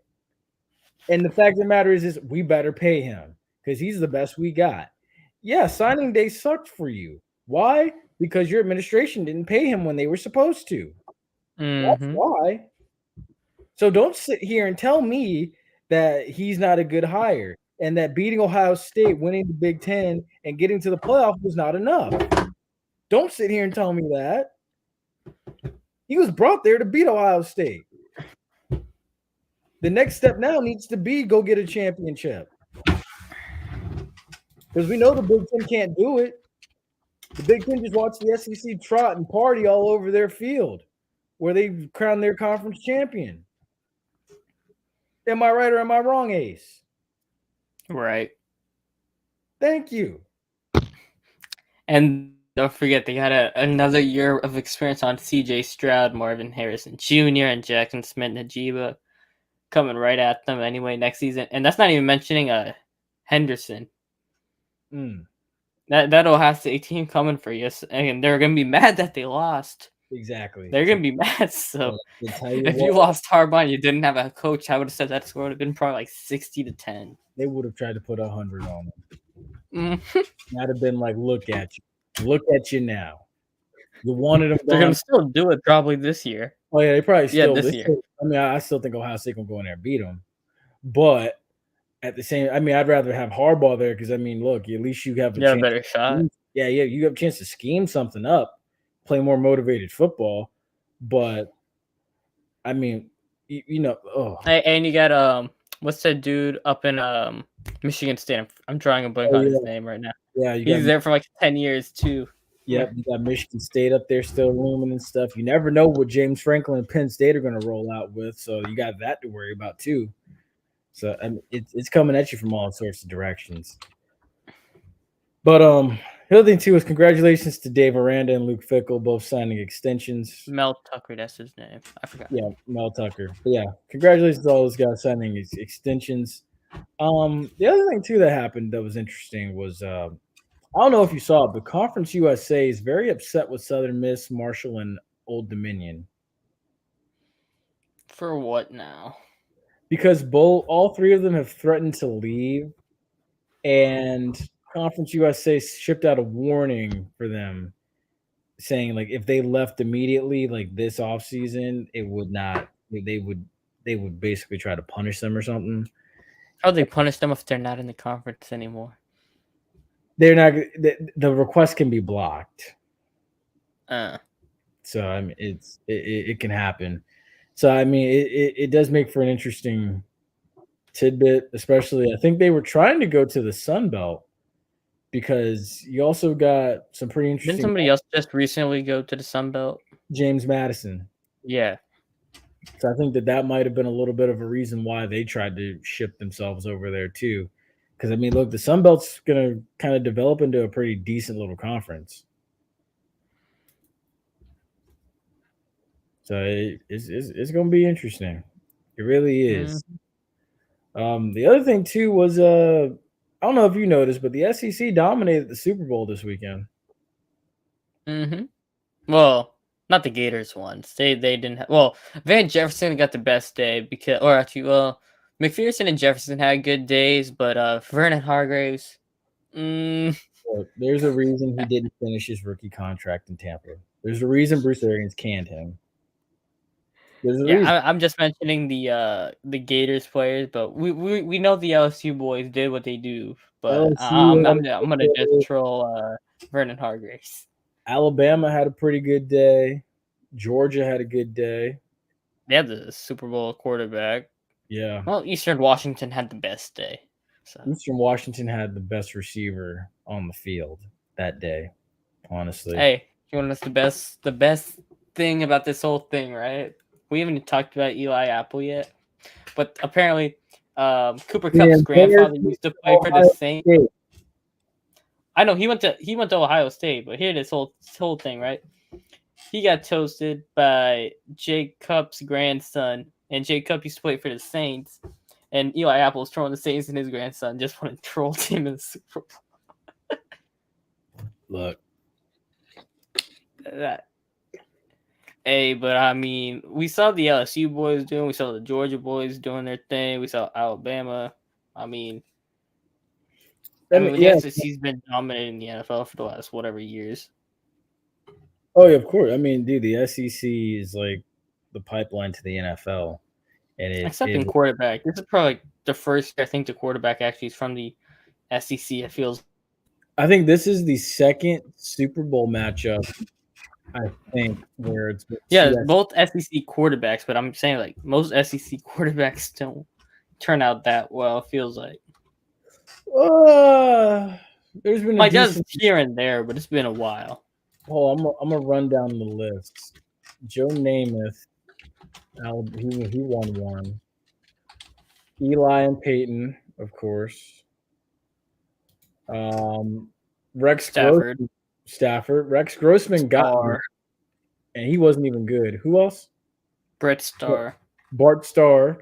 Speaker 1: And the fact of the matter is we better pay him because he's the best we got. Yeah, signing day sucked for you. Why? Because your administration didn't pay him when they were supposed to. That's why. So don't sit here and tell me that he's not a good hire and that beating Ohio State, winning the Big Ten, and getting to the playoff was not enough. Don't sit here and tell me that. He was brought there to beat Ohio State. The next step now needs to be go get a championship. Because we know the Big Ten can't do it. The Big Ten just watch the SEC trot and party all over their field where they crown their conference champion. Am I right or am I wrong, Ace?
Speaker 4: Right.
Speaker 1: Thank you.
Speaker 4: And don't forget, they had another year of experience on C.J. Stroud, Marvin Harrison Jr., and Jackson Smith-Njigba coming right at them anyway next season. And that's not even mentioning Henderson. That Ohio State team coming for you. And they're going to be mad that they lost.
Speaker 1: Exactly.
Speaker 4: They're going to be mad. So if you lost Harbaugh and you didn't have a coach, I would have said that score would have been probably like 60-10.
Speaker 1: They would have tried to put 100 on them. That'd have been like, look at you. Look at you now. You wanted them.
Speaker 4: They're going to still do it probably this year.
Speaker 1: Oh, yeah, they probably still
Speaker 4: this year.
Speaker 1: I mean, I still think Ohio State can go in there and beat them. But at the same, I mean, I'd rather have Harbaugh there because I mean, look, at least you have a
Speaker 4: You have a
Speaker 1: chance.
Speaker 4: better shot.
Speaker 1: Yeah, you have a chance to scheme something up, play more motivated football. But I mean,
Speaker 4: And you got what's that dude up in Michigan State? I'm drawing a blank on his name right now.
Speaker 1: yeah, you
Speaker 4: He's
Speaker 1: got
Speaker 4: there for like 10 years too.
Speaker 1: yep, you got Michigan State up there still looming and stuff. You never know what James Franklin and Penn State are going to roll out with, so you got that to worry about too. So I mean, it's coming at you from all sorts of directions. But the other thing too is congratulations to Dave Aranda and Luke Fickle, both signing extensions.
Speaker 4: Mel Tucker, that's his name. I forgot.
Speaker 1: Yeah, Mel Tucker. But yeah, congratulations to all those guys signing extensions. The other thing too that happened that was interesting was I don't know if you saw it, but Conference USA is very upset with Southern Miss, Marshall, and Old Dominion.
Speaker 4: For what now?
Speaker 1: Because all three of them have threatened to leave, and Conference USA shipped out a warning for them, saying like if they left immediately, like this offseason, it would not. They would basically try to punish them or something.
Speaker 4: How would they punish them if they're not in the conference anymore?
Speaker 1: They're not. The request can be blocked. So I mean, it can happen. So I mean, it does make for an interesting tidbit, especially I think they were trying to go to the Sun Belt because you also got some pretty interesting.
Speaker 4: Didn't somebody else just recently go to the Sun Belt?
Speaker 1: James Madison.
Speaker 4: Yeah.
Speaker 1: So I think that might have been a little bit of a reason why they tried to ship themselves over there too. Because I mean, look, the Sun Belt's going to kind of develop into a pretty decent little conference. So it's going to be interesting. It really is. The other thing too was I don't know if you noticed, but the SEC dominated the Super Bowl this weekend.
Speaker 4: Well, not the Gators ones. They didn't have, well, Van Jefferson got the best day because, or actually, well, McPherson and Jefferson had good days, but Vernon Hargraves,
Speaker 1: Look, there's a reason he didn't finish his rookie contract in Tampa. There's a reason Bruce Arians canned him.
Speaker 4: I'm just mentioning the Gators players, but we know the LSU boys did what they do. But I'm gonna just troll Vernon Hargraves.
Speaker 1: Alabama had a pretty good day. Georgia had a good day.
Speaker 4: They had the Super Bowl quarterback.
Speaker 1: Yeah.
Speaker 4: Well, Eastern Washington had the best day. So.
Speaker 1: Eastern Washington had the best receiver on the field that day. Honestly.
Speaker 4: Hey, you want to know the best thing about this whole thing, right? We haven't talked about Eli Apple yet, but apparently, Cooper Kupp's grandfather used to play for the Saints. I know he went to Ohio State, but here this whole thing, right? He got toasted by Jay Kupp's grandson, and Jay Kupp used to play for the Saints, and Eli Apple was throwing the Saints, and his grandson just wanted to troll him in the Super Bowl.
Speaker 1: Look,
Speaker 4: that. Hey, but I mean, we saw the LSU boys doing, we saw the Georgia boys doing their thing, we saw Alabama. I mean, the SEC's been dominating the NFL for the last whatever years.
Speaker 1: Oh yeah, of course. I mean, dude, the SEC is like the pipeline to the NFL, and
Speaker 4: except in quarterback. This is probably the first I think the quarterback actually is from the SEC. It feels.
Speaker 1: I think this is the second Super Bowl matchup. I think where it's
Speaker 4: both SEC quarterbacks, but I'm saying like most SEC quarterbacks don't turn out that well. It feels like.
Speaker 1: There's been
Speaker 4: just here and there, but it's been a while.
Speaker 1: Oh, I'm gonna run down the list. Joe Namath, he won one. Eli and Peyton, of course. Rex Stafford. Rex Grossman got one, and he wasn't even good. Who else?
Speaker 4: Bart Starr.
Speaker 1: Bart Starr.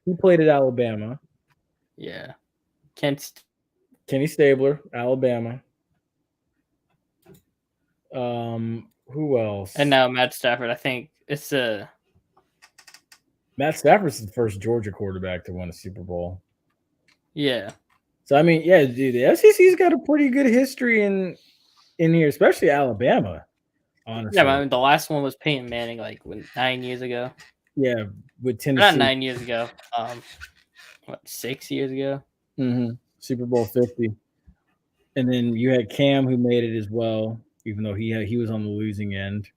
Speaker 1: He played at Alabama.
Speaker 4: Yeah.
Speaker 1: Kenny Stabler, Alabama. Who else?
Speaker 4: And now Matt Stafford. I think it's
Speaker 1: Matt Stafford's the first Georgia quarterback to win a Super Bowl.
Speaker 4: Yeah.
Speaker 1: So I mean, yeah, dude, the SEC's got a pretty good history in here, especially Alabama. Honestly.
Speaker 4: Yeah, I mean, the last one was Peyton Manning, like 9 years ago.
Speaker 1: Yeah, with Tennessee.
Speaker 4: Not 9 years ago. what, 6 years ago?
Speaker 1: Super Bowl 50. And then you had Cam who made it as well, even though he was on the losing end.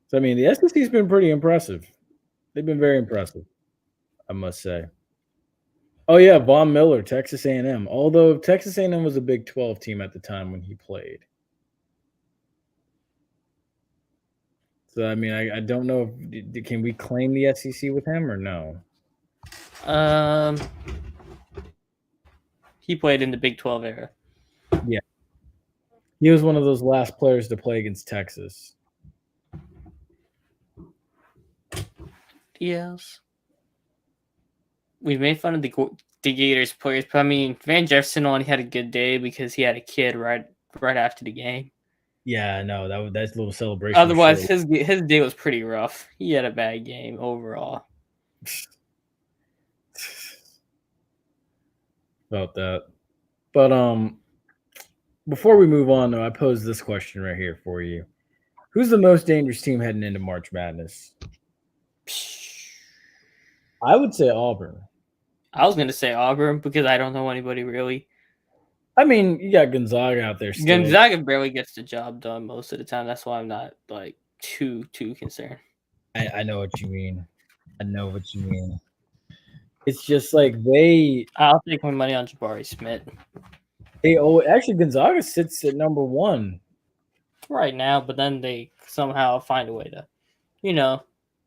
Speaker 1: So I mean, the SEC's been pretty impressive. They've been very impressive, I must say. Oh yeah, Von Miller, Texas A&M. Although Texas A&M was a Big 12 team at the time when he played. So I mean, I don't know if can we claim the SEC with him or no?
Speaker 4: He played in the Big 12 era.
Speaker 1: Yeah, he was one of those last players to play against Texas.
Speaker 4: Yes. We made fun of the Gators players, but I mean, Van Jefferson only had a good day because he had a kid right after the game.
Speaker 1: Yeah, no, that's a little celebration.
Speaker 4: Otherwise, his day was pretty rough. He had a bad game overall.
Speaker 1: About that. But before we move on, though, I pose this question right here for you. Who's the most dangerous team heading into March Madness? I would say Auburn.
Speaker 4: I was going to say Auburn because I don't know anybody really.
Speaker 1: I mean, you got Gonzaga out there still.
Speaker 4: Gonzaga barely gets the job done most of the time. That's why I'm not like too concerned.
Speaker 1: I know what you mean. I know what you mean. It's just like I'll
Speaker 4: take my money on Jabari Smith.
Speaker 1: Actually Gonzaga sits at number 1
Speaker 4: right now, but then they somehow find a way to, you know.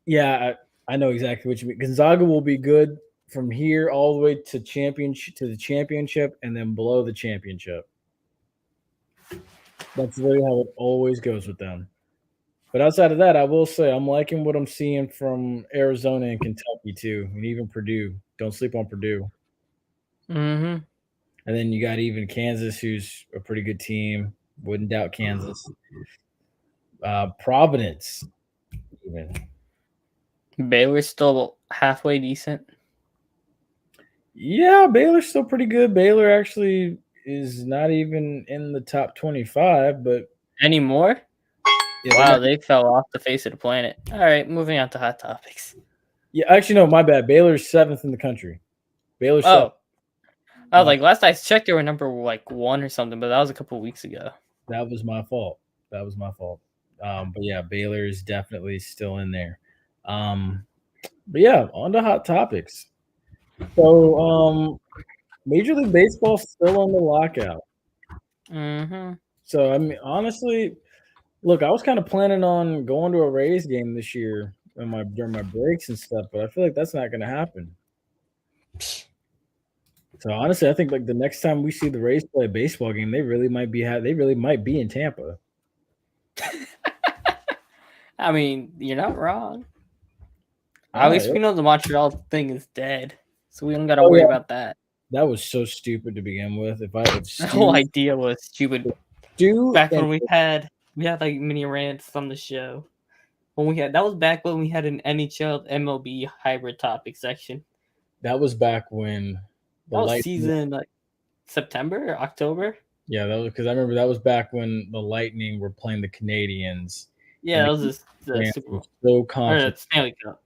Speaker 1: Yeah, I know exactly what you mean. Gonzaga will be good from here all the way to the championship and then below the championship. That's literally how it always goes with them. But outside of that, I will say I'm liking what I'm seeing from Arizona and Kentucky too, and even Purdue. Don't sleep on Purdue.
Speaker 4: Mm-hmm.
Speaker 1: And then you got even Kansas, who's a pretty good team. Wouldn't doubt Kansas. Providence, even.
Speaker 4: Baylor's still halfway decent.
Speaker 1: Yeah, Baylor's still pretty good. Baylor actually is not even in the top 25, but
Speaker 4: anymore.
Speaker 1: Yeah,
Speaker 4: wow, they fell off the face of the planet. All right, moving on to hot topics.
Speaker 1: Yeah, actually, no, my bad. Baylor's 7th in the country. Baylor's 7th.
Speaker 4: I was like, last I checked, they were number 1 or something, but that was a couple of weeks ago.
Speaker 1: That was my fault. But yeah, Baylor is definitely still in there. But yeah, on to hot topics. So, Major League Baseball still on the lockout.
Speaker 4: Mm-hmm.
Speaker 1: So, I mean, honestly, look, I was kind of planning on going to a Rays game this year during my breaks and stuff, but I feel like that's not going to happen. So honestly, I think like the next time we see the Rays play a baseball game, they really might be in Tampa.
Speaker 4: I mean, you're not wrong. At least we know the Montreal thing is dead, so we don't got to worry about that.
Speaker 1: That was so stupid to begin with.
Speaker 4: The whole idea was stupid. Back when we had like mini rants on the show. That was back when we had an NHL MLB hybrid topic section.
Speaker 1: That was back when
Speaker 4: that was season like September or October.
Speaker 1: Yeah, that was because I remember that was back when the Lightning were playing the Canadians.
Speaker 4: Yeah, that was the Super Bowl.
Speaker 1: So confident.
Speaker 4: Stanley Cup.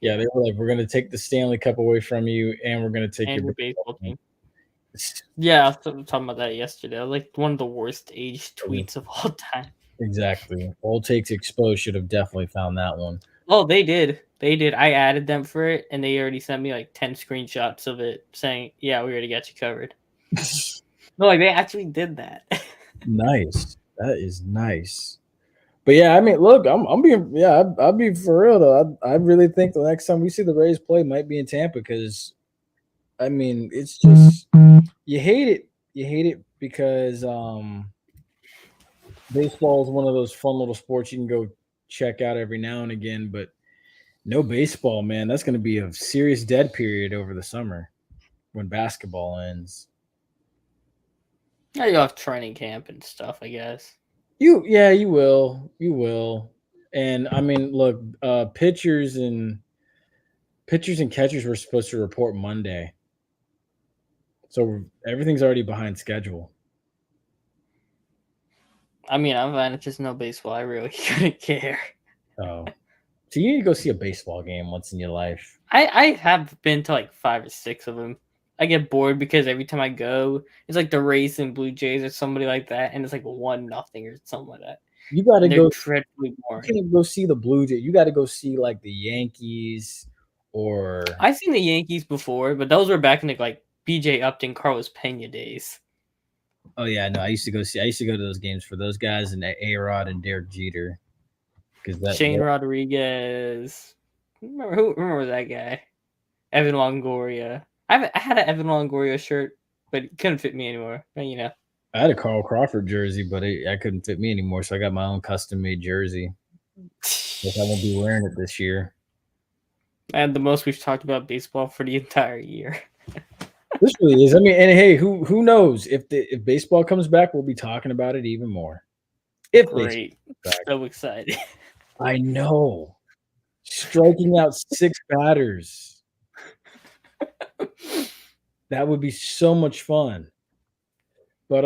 Speaker 1: Yeah, they were like, "We're going to take the Stanley Cup away from you, and we're going to take your
Speaker 4: baseball team." Yeah, I was talking about that yesterday. Like one of the worst aged tweets of all time.
Speaker 1: Exactly. All Takes Exposed should have definitely found that one.
Speaker 4: Oh, they did. I added them for it, and they already sent me like 10 screenshots of it saying, "Yeah, we already got you covered." No, like they actually did that.
Speaker 1: Nice. That is nice. But yeah, I mean, look, I'll be for real though. I really think the next time we see the Rays play might be in Tampa because, I mean, it's just you hate it. You hate it because baseball is one of those fun little sports you can go check out every now and again, but no baseball, man. That's going to be a serious dead period over the summer when basketball ends.
Speaker 4: Yeah, you'll have training camp and stuff, I guess.
Speaker 1: You will. And I mean, look, pitchers and catchers were supposed to report Monday. So everything's already behind schedule.
Speaker 4: I mean, I'm fine. It's just no baseball. I really couldn't care.
Speaker 1: Oh, So you need to go see a baseball game once in your life.
Speaker 4: I have been to like 5 or 6 of them. I get bored because every time I go, it's like the Rays and Blue Jays or somebody like that, and it's like 1-0 or something like that.
Speaker 1: You got to
Speaker 4: And they're
Speaker 1: go.
Speaker 4: dreadfully
Speaker 1: You
Speaker 4: boring.
Speaker 1: can't go see the Blue Jays. You got to go see like the Yankees or.
Speaker 4: I've seen the Yankees before, but those were back in the like BJ Upton, Carlos Pena days.
Speaker 1: Oh yeah, no. I used to go to those games for those guys and A-Rod and Derek Jeter. Because
Speaker 4: Shane Rodriguez. Remember that guy? Evan Longoria. I had an Evan Longoria shirt, but it couldn't fit me anymore. But you know.
Speaker 1: I had a Carl Crawford jersey, but I couldn't fit me anymore, so I got my own custom-made jersey. Guess I won't be wearing it this year.
Speaker 4: And the most we've talked about baseball for the entire year.
Speaker 1: This really is. I mean, and hey, who knows if baseball comes back, we'll be talking about it even more. If
Speaker 4: Great, so excited.
Speaker 1: I know, striking out 6 batters. That would be so much fun. But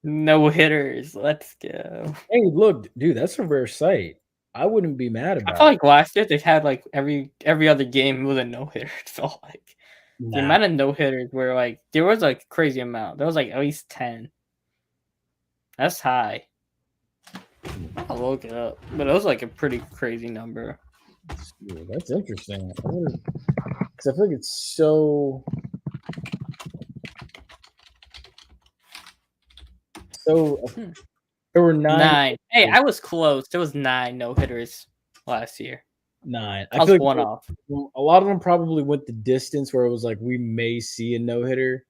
Speaker 4: no hitters. Let's go.
Speaker 1: hey, look, dude, that's a rare sight. I wouldn't be mad about
Speaker 4: I feel
Speaker 1: it.
Speaker 4: like last year they've had like every other game with a no hitter. So like the amount of no hitters were like there was like a crazy amount. There was like at least 10. That's high. I'll look it up, but it was like a pretty crazy number.
Speaker 1: That's interesting. Because I feel like it's so. There were 9.
Speaker 4: Hey, I was close. There was 9 no hitters last year.
Speaker 1: 9.
Speaker 4: I was one off.
Speaker 1: A lot of them probably went the distance where it was like we may see a no hitter,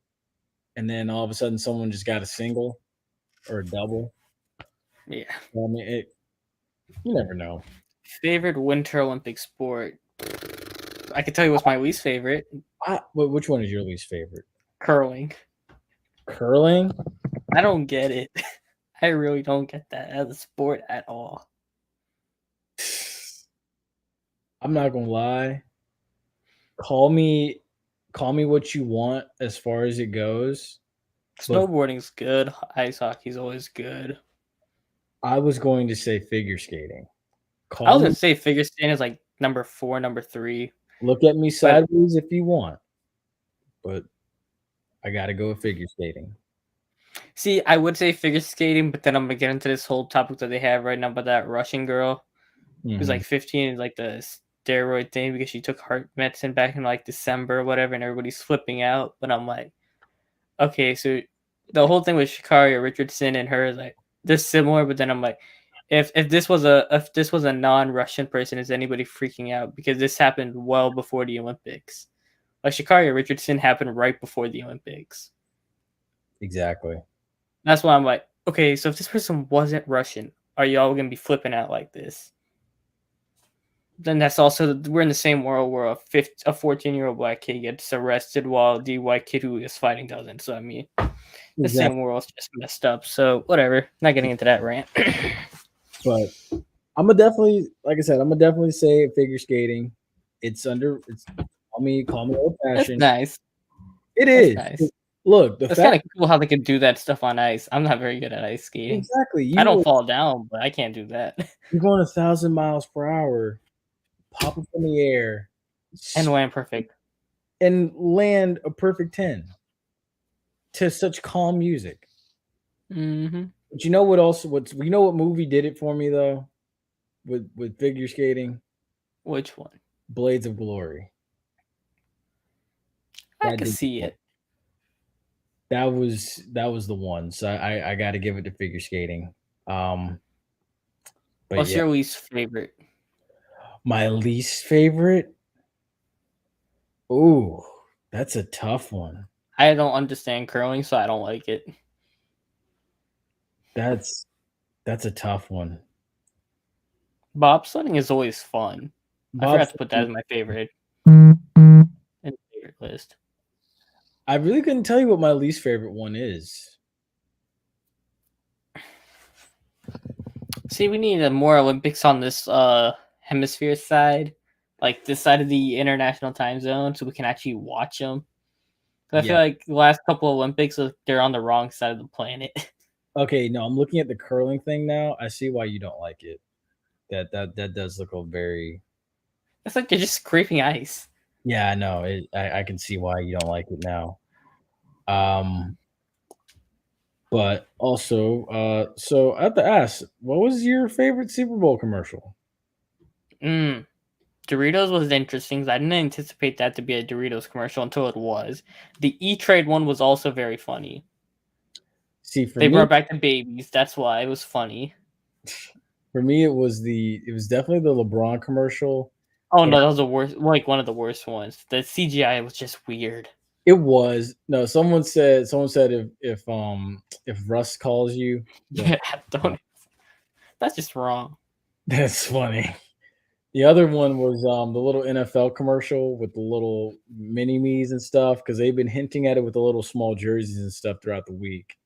Speaker 1: and then all of a sudden someone just got a single or a double.
Speaker 4: Yeah.
Speaker 1: I mean, you never know.
Speaker 4: Favorite Winter Olympic sport? I can tell you what's my least favorite.
Speaker 1: Which one is your least favorite?
Speaker 4: Curling.
Speaker 1: Curling?
Speaker 4: I don't get it. I really don't get that as a sport at all.
Speaker 1: I'm not gonna lie. Call me what you want as far as it goes.
Speaker 4: Snowboarding's good. Ice hockey's always good.
Speaker 1: I was going to say figure skating.
Speaker 4: I was gonna say figure skating is like number 4, number 3.
Speaker 1: Look at me sideways if you want, but I gotta go with figure skating.
Speaker 4: See, I would say figure skating, but then I'm gonna get into this whole topic that they have right now about that Russian girl who's like 15 and like the steroid thing because she took heart medicine back in like December or whatever, and everybody's flipping out. But I'm like, okay, so the whole thing with Sha'Carri Richardson and her is like they're similar, but then I'm like, if this was a non-Russian person, is anybody freaking out? Because this happened well before the Olympics. Like Sha'Carri Richardson happened right before the Olympics.
Speaker 1: Exactly.
Speaker 4: That's why I'm like, okay, so if this person wasn't Russian, are y'all gonna be flipping out like this? Then that's also we're in the same world where a 14-year-old black kid gets arrested while the white kid who is fighting doesn't. So I mean, the same world's just messed up. So whatever. Not getting into that rant.
Speaker 1: But I'm gonna definitely, like I said, I'm gonna definitely say figure skating. It's call me old fashioned.
Speaker 4: That's nice.
Speaker 1: It is.
Speaker 4: Nice.
Speaker 1: Look,
Speaker 4: it's kind of cool how they can do that stuff on ice. I'm not very good at ice skating.
Speaker 1: Exactly.
Speaker 4: I don't fall down, but I can't do that.
Speaker 1: You're going 1,000 miles per hour, pop up in the air,
Speaker 4: and land perfect,
Speaker 1: and land a perfect 10 to such calm music.
Speaker 4: Mm-hmm.
Speaker 1: But you know what? You know what movie did it for me though, with figure skating?
Speaker 4: Which one?
Speaker 1: Blades of Glory.
Speaker 4: I can see it.
Speaker 1: That was the one. So I got to give it to figure skating.
Speaker 4: What's your least favorite?
Speaker 1: My least favorite? Ooh, that's a tough one.
Speaker 4: I don't understand curling, so I don't like it.
Speaker 1: That's a tough one.
Speaker 4: Bobsledding is always fun. I forgot to put that as my favorite in the favorite list.
Speaker 1: I really couldn't tell you what my least favorite one is.
Speaker 4: See, we need more Olympics on this hemisphere side, like this side of the international time zone, so we can actually watch them. I feel like the last couple Olympics, they're on the wrong side of the planet.
Speaker 1: Okay, no, I'm looking at the curling thing now. I see why you don't like it. That does look a very.
Speaker 4: It's like you're just scraping ice.
Speaker 1: Yeah, I know. I can see why you don't like it now. But also, so I have to ask, what was your favorite Super Bowl commercial?
Speaker 4: Doritos was interesting 'cause I didn't anticipate that to be a Doritos commercial until it was. The E-Trade one was also very funny.
Speaker 1: See, for
Speaker 4: They
Speaker 1: me,
Speaker 4: brought back the babies. That's why it was funny.
Speaker 1: it was definitely the LeBron commercial.
Speaker 4: Oh
Speaker 1: And
Speaker 4: no, that was the worst. Like one of the worst ones. The CGI was just weird.
Speaker 1: it was no. Someone said if Russ calls you,
Speaker 4: Yeah, don't. That's just wrong.
Speaker 1: that's funny. The other one was the little NFL commercial with the little mini me's and stuff because they've been hinting at it with the little small jerseys and stuff throughout the week.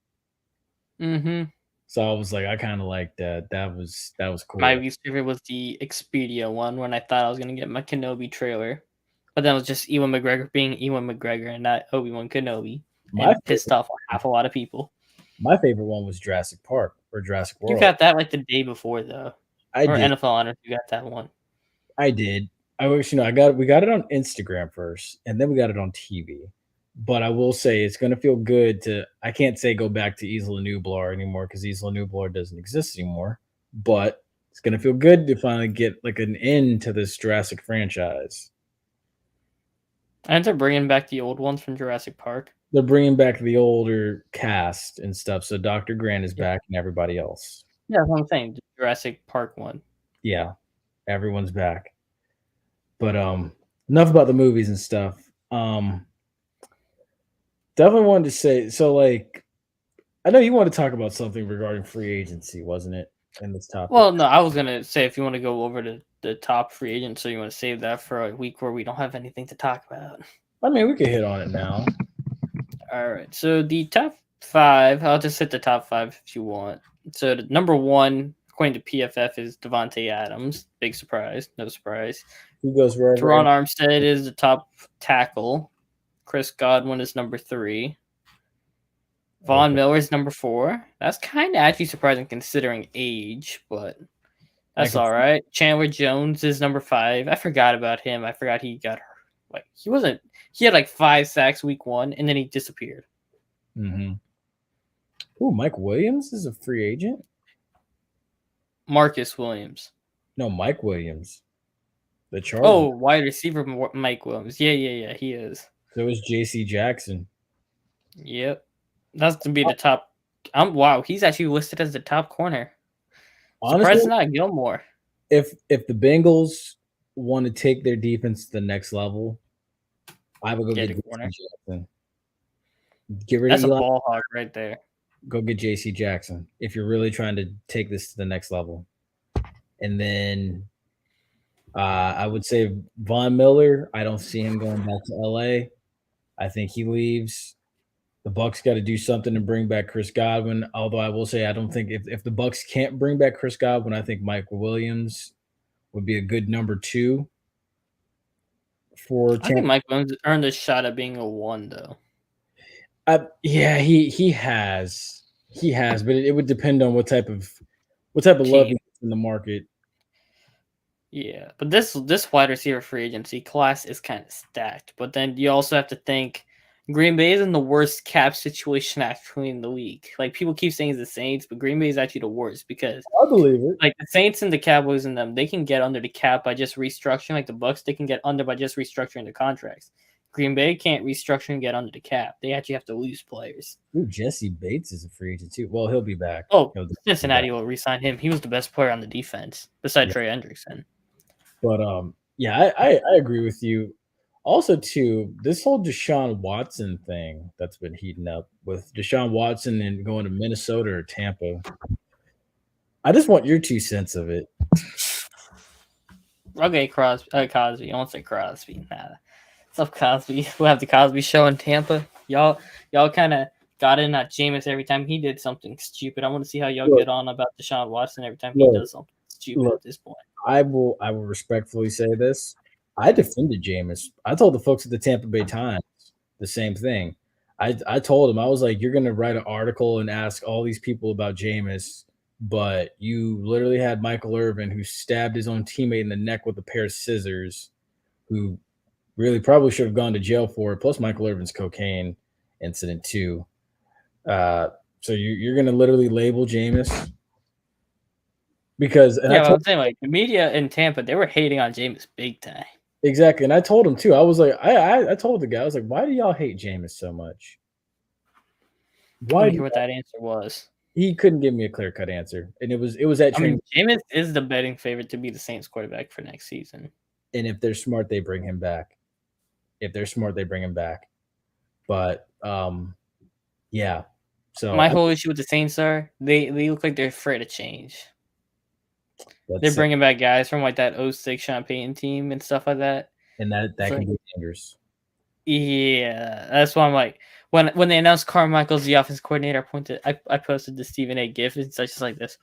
Speaker 4: Mm-hmm.
Speaker 1: So I was like, I kind of like that. That was cool.
Speaker 4: My least favorite was the Expedia one when I thought I was gonna get my Kenobi trailer, but then it was just Ewan McGregor being Ewan McGregor and not Obi-Wan Kenobi, and pissed off a lot of people.
Speaker 1: My favorite one was Jurassic Park or Jurassic World.
Speaker 4: You got that like the day before though.
Speaker 1: I
Speaker 4: or
Speaker 1: did.
Speaker 4: NFL Honors, you got that one.
Speaker 1: I did. We got it on Instagram first, and then we got it on TV. But I will say it's gonna feel good to. I can't say go back to Isla Nublar anymore because Isla Nublar doesn't exist anymore. But it's gonna feel good to finally get like an end to this Jurassic franchise.
Speaker 4: And they're bringing back the old ones from Jurassic Park.
Speaker 1: They're bringing back the older cast and stuff. So Dr. Grant is back and everybody else.
Speaker 4: Yeah, that's what I'm saying. The Jurassic Park one.
Speaker 1: Yeah, everyone's back. But enough about the movies and stuff. Definitely wanted to say so. Like, I know you want to talk about something regarding free agency, wasn't it? In this topic.
Speaker 4: Well, no, I was gonna say if you want to go over to the top free agents, so you want to save that for a week where we don't have anything to talk about.
Speaker 1: I mean, we could hit on it now.
Speaker 4: All right, so the top 5, I'll just hit the top 5 if you want. So the number 1, according to PFF, is Devontae Adams. Big surprise, no surprise.
Speaker 1: He goes wherever.
Speaker 4: Teron Armstead is the top tackle. Chris Godwin is number 3. Von Miller is number 4. That's kind of actually surprising considering age, but that's all right. Chandler Jones is number 5. I forgot about him. I forgot he got like he had like 5 sacks week 1 and then he disappeared.
Speaker 1: Mm-hmm. Oh, Mike Williams is a free agent.
Speaker 4: Marcus Williams.
Speaker 1: No, Mike Williams. The Chargers.
Speaker 4: Oh, wide receiver Mike Williams. Yeah, he is.
Speaker 1: So is J.C. Jackson.
Speaker 4: Yep. That's to be the top. Wow, he's actually listed as the top corner.
Speaker 1: Honestly,
Speaker 4: surprised not Gilmore.
Speaker 1: If the Bengals want to take their defense to the next level, I would go get J.C. Jackson. Get rid
Speaker 4: That's
Speaker 1: of
Speaker 4: a
Speaker 1: Eli.
Speaker 4: ball hog right there.
Speaker 1: Go get J.C. Jackson if you're really trying to take this to the next level. And then I would say Von Miller. I don't see him going back to L.A. I think he leaves. The Bucks got to do something to bring back Chris Godwin. Although I will say I don't think if the Bucks can't bring back Chris Godwin, I think Michael Williams would be a good number 2 for.
Speaker 4: I think Mike Williams earned a shot at being a 1 though.
Speaker 1: Yeah, he has, but it would depend on what type of love he gets in the market.
Speaker 4: Yeah, but this wide receiver free agency class is kind of stacked. But then you also have to think Green Bay is in the worst cap situation actually in the league. Like people keep saying it's the Saints, but Green Bay is actually the worst because
Speaker 1: I believe it.
Speaker 4: Like the Saints and the Cowboys and them, they can get under the cap by just restructuring. Like the Bucks, they can get under by just restructuring the contracts. Green Bay can't restructure and get under the cap. They actually have to lose players.
Speaker 1: Ooh, Jesse Bates is a free agent too. Well, he'll be back.
Speaker 4: Oh, Cincinnati will re-sign him. He was the best player on the defense besides Trey Hendrickson.
Speaker 1: But yeah, I agree with you. Also, too, this whole Desean Watson thing that's been heating up with Desean Watson and going to Minnesota or Tampa. I just want your 2 cents of it.
Speaker 4: Okay, Cosby. I won't say Crosby. Nah. What's up, Cosby? We'll have the Cosby Show in Tampa. Y'all kind of got in at Jameis every time he did something stupid. I want to see how y'all get on about Deshaun Watson every time he does something stupid at this point.
Speaker 1: I will respectfully say this. I defended Jameis. I told the folks at the Tampa Bay Times the same thing. I told him, I was like, you're going to write an article and ask all these people about Jameis but you literally had Michael Irvin who stabbed his own teammate in the neck with a pair of scissors, who really probably should have gone to jail for it. Plus Michael Irvin's cocaine incident too. So you're going to literally label Jameis because
Speaker 4: Yeah, I'm saying like the media in Tampa, they were hating on Jameis big time.
Speaker 1: Exactly, and I told him too. I was like, I told the guy, I was like, why do y'all hate Jameis so much?
Speaker 4: Why? Hear what that answer was.
Speaker 1: He couldn't give me a clear cut answer, and it was that.
Speaker 4: I mean, Jameis is the betting favorite to be the Saints quarterback for next season.
Speaker 1: And if they're smart, they bring him back. But yeah. So
Speaker 4: my whole issue with the Saints are they look like they're afraid of change. They're bringing back guys from like that 06 Sean Payton team and stuff like that.
Speaker 1: And that can be dangerous.
Speaker 4: Yeah, that's why I'm like, when they announced Carmichael's the offense coordinator, I posted the Stephen A. GIF and such like this.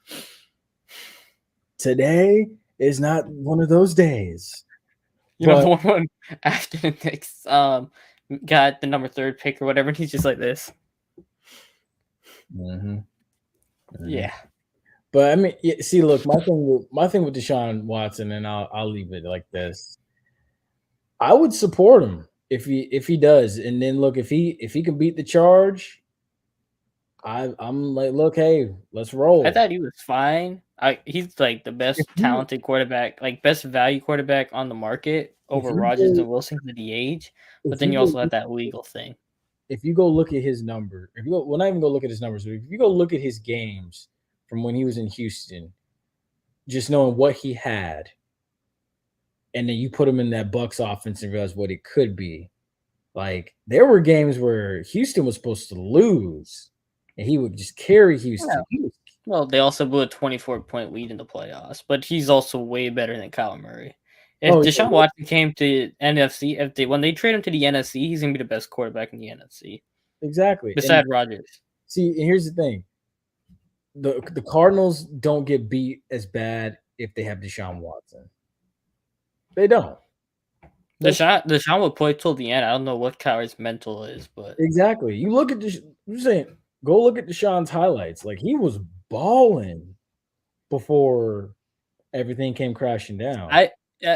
Speaker 1: Today is not one of those days.
Speaker 4: You know, the one after the Knicks got the number 3 pick or whatever, and he's just like this. Yeah.
Speaker 1: But I mean, see, look, my thing with Desean Watson, and I'll leave it like this. I would support him if he does, and then look, if he can beat the charge, I'm like, look, hey, let's roll.
Speaker 4: I thought he was fine. He's like the best talented quarterback, like best value quarterback on the market over Rodgers and Wilson for the age. But then you also have that legal thing.
Speaker 1: If you go look at his number, not even go look at his numbers, but if you go look at his games from when he was in Houston, just knowing what he had, and then you put him in that Bucs offense and realize what it could be. Like, there were games where Houston was supposed to lose, and he would just carry Houston.
Speaker 4: Yeah. Well, they also blew a 24-point lead in the playoffs, but he's also way better than Kyler Murray. If Deshaun Watson came to NFC, when they trade him to the NFC, he's gonna be the best quarterback in the NFC.
Speaker 1: Exactly.
Speaker 4: Besides Rodgers.
Speaker 1: See, and here's the thing: the Cardinals don't get beat as bad if they have Deshaun Watson. They don't.
Speaker 4: Deshaun will play till the end. I don't know what Kyler's mental is, but
Speaker 1: exactly. You look at I'm saying, go look at Deshaun's highlights. Like, he was balling before everything came crashing down.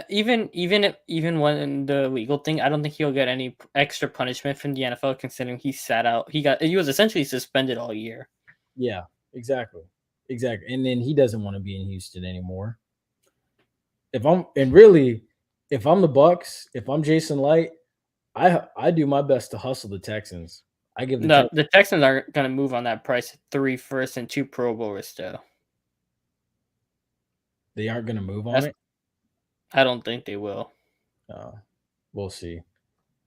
Speaker 4: Even when the legal thing, I don't think he'll get any extra punishment from the NFL, considering he sat out. He was essentially suspended all year.
Speaker 1: Yeah, exactly. And then he doesn't want to be in Houston anymore. If I'm the Bucs, if I'm Jason Light, I do my best to hustle the Texans. I give
Speaker 4: the Texans aren't going to move on that price. 3 firsts and 2 Pro Bowlers though.
Speaker 1: They aren't going to move on it.
Speaker 4: I don't think they will.
Speaker 1: We'll see.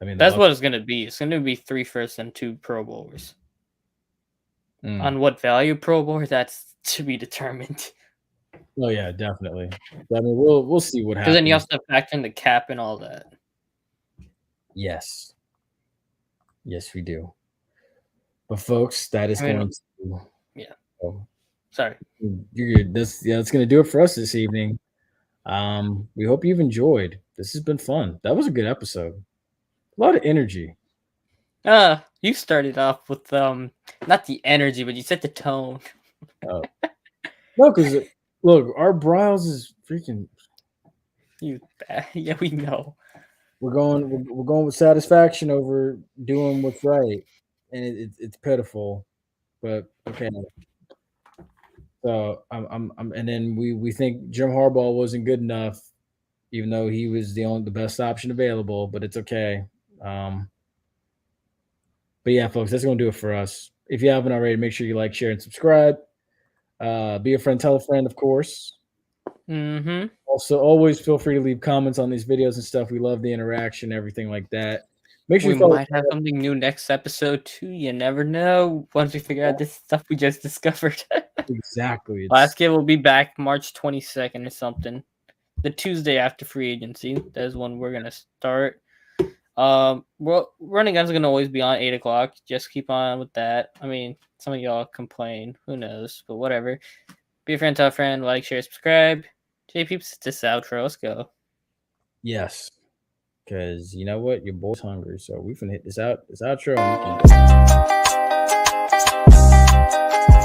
Speaker 1: I mean,
Speaker 4: that's what it's going to be. It's going to be 3 firsts and 2 Pro Bowlers. On what value Pro Bowler, that's to be determined.
Speaker 1: Oh yeah, definitely. I mean, we'll see what happens.
Speaker 4: Because then you also have to factor in the cap and all that.
Speaker 1: Yes, we do. But folks, that is going to.
Speaker 4: Yeah. Sorry.
Speaker 1: You're good. That's going to do it for us this evening. We hope you've enjoyed. This has been fun. That was a good episode. A lot of energy.
Speaker 4: You started off with not the energy, but you set the tone.
Speaker 1: No, because look, our Briles is freaking.
Speaker 4: Yeah, we know.
Speaker 1: We're going with satisfaction over doing what's right, and it's pitiful, but okay. So and then we think Jim Harbaugh wasn't good enough, even though he was the best option available. But it's okay. But yeah, folks, that's going to do it for us. If you haven't already, make sure you like, share, and subscribe. Be a friend, tell a friend, of course.
Speaker 4: Mm-hmm.
Speaker 1: Also, always feel free to leave comments on these videos and stuff. We love the interaction, everything like that. Make sure
Speaker 4: we might have something new next episode too. You never know. Once we figure out this stuff we just discovered.
Speaker 1: Exactly.
Speaker 4: Last game will be back March 22nd or something. The Tuesday after free agency. That is when we're gonna start. Running guns are gonna always be on 8 o'clock. Just keep on with that. I mean, some of y'all complain. Who knows? But whatever. Be a friend, tell a friend, like, share, subscribe. JPeeps, this outro. Let's go.
Speaker 1: Yes. Because you know what? Your boy's hungry. So we finna hit this outro. And we can...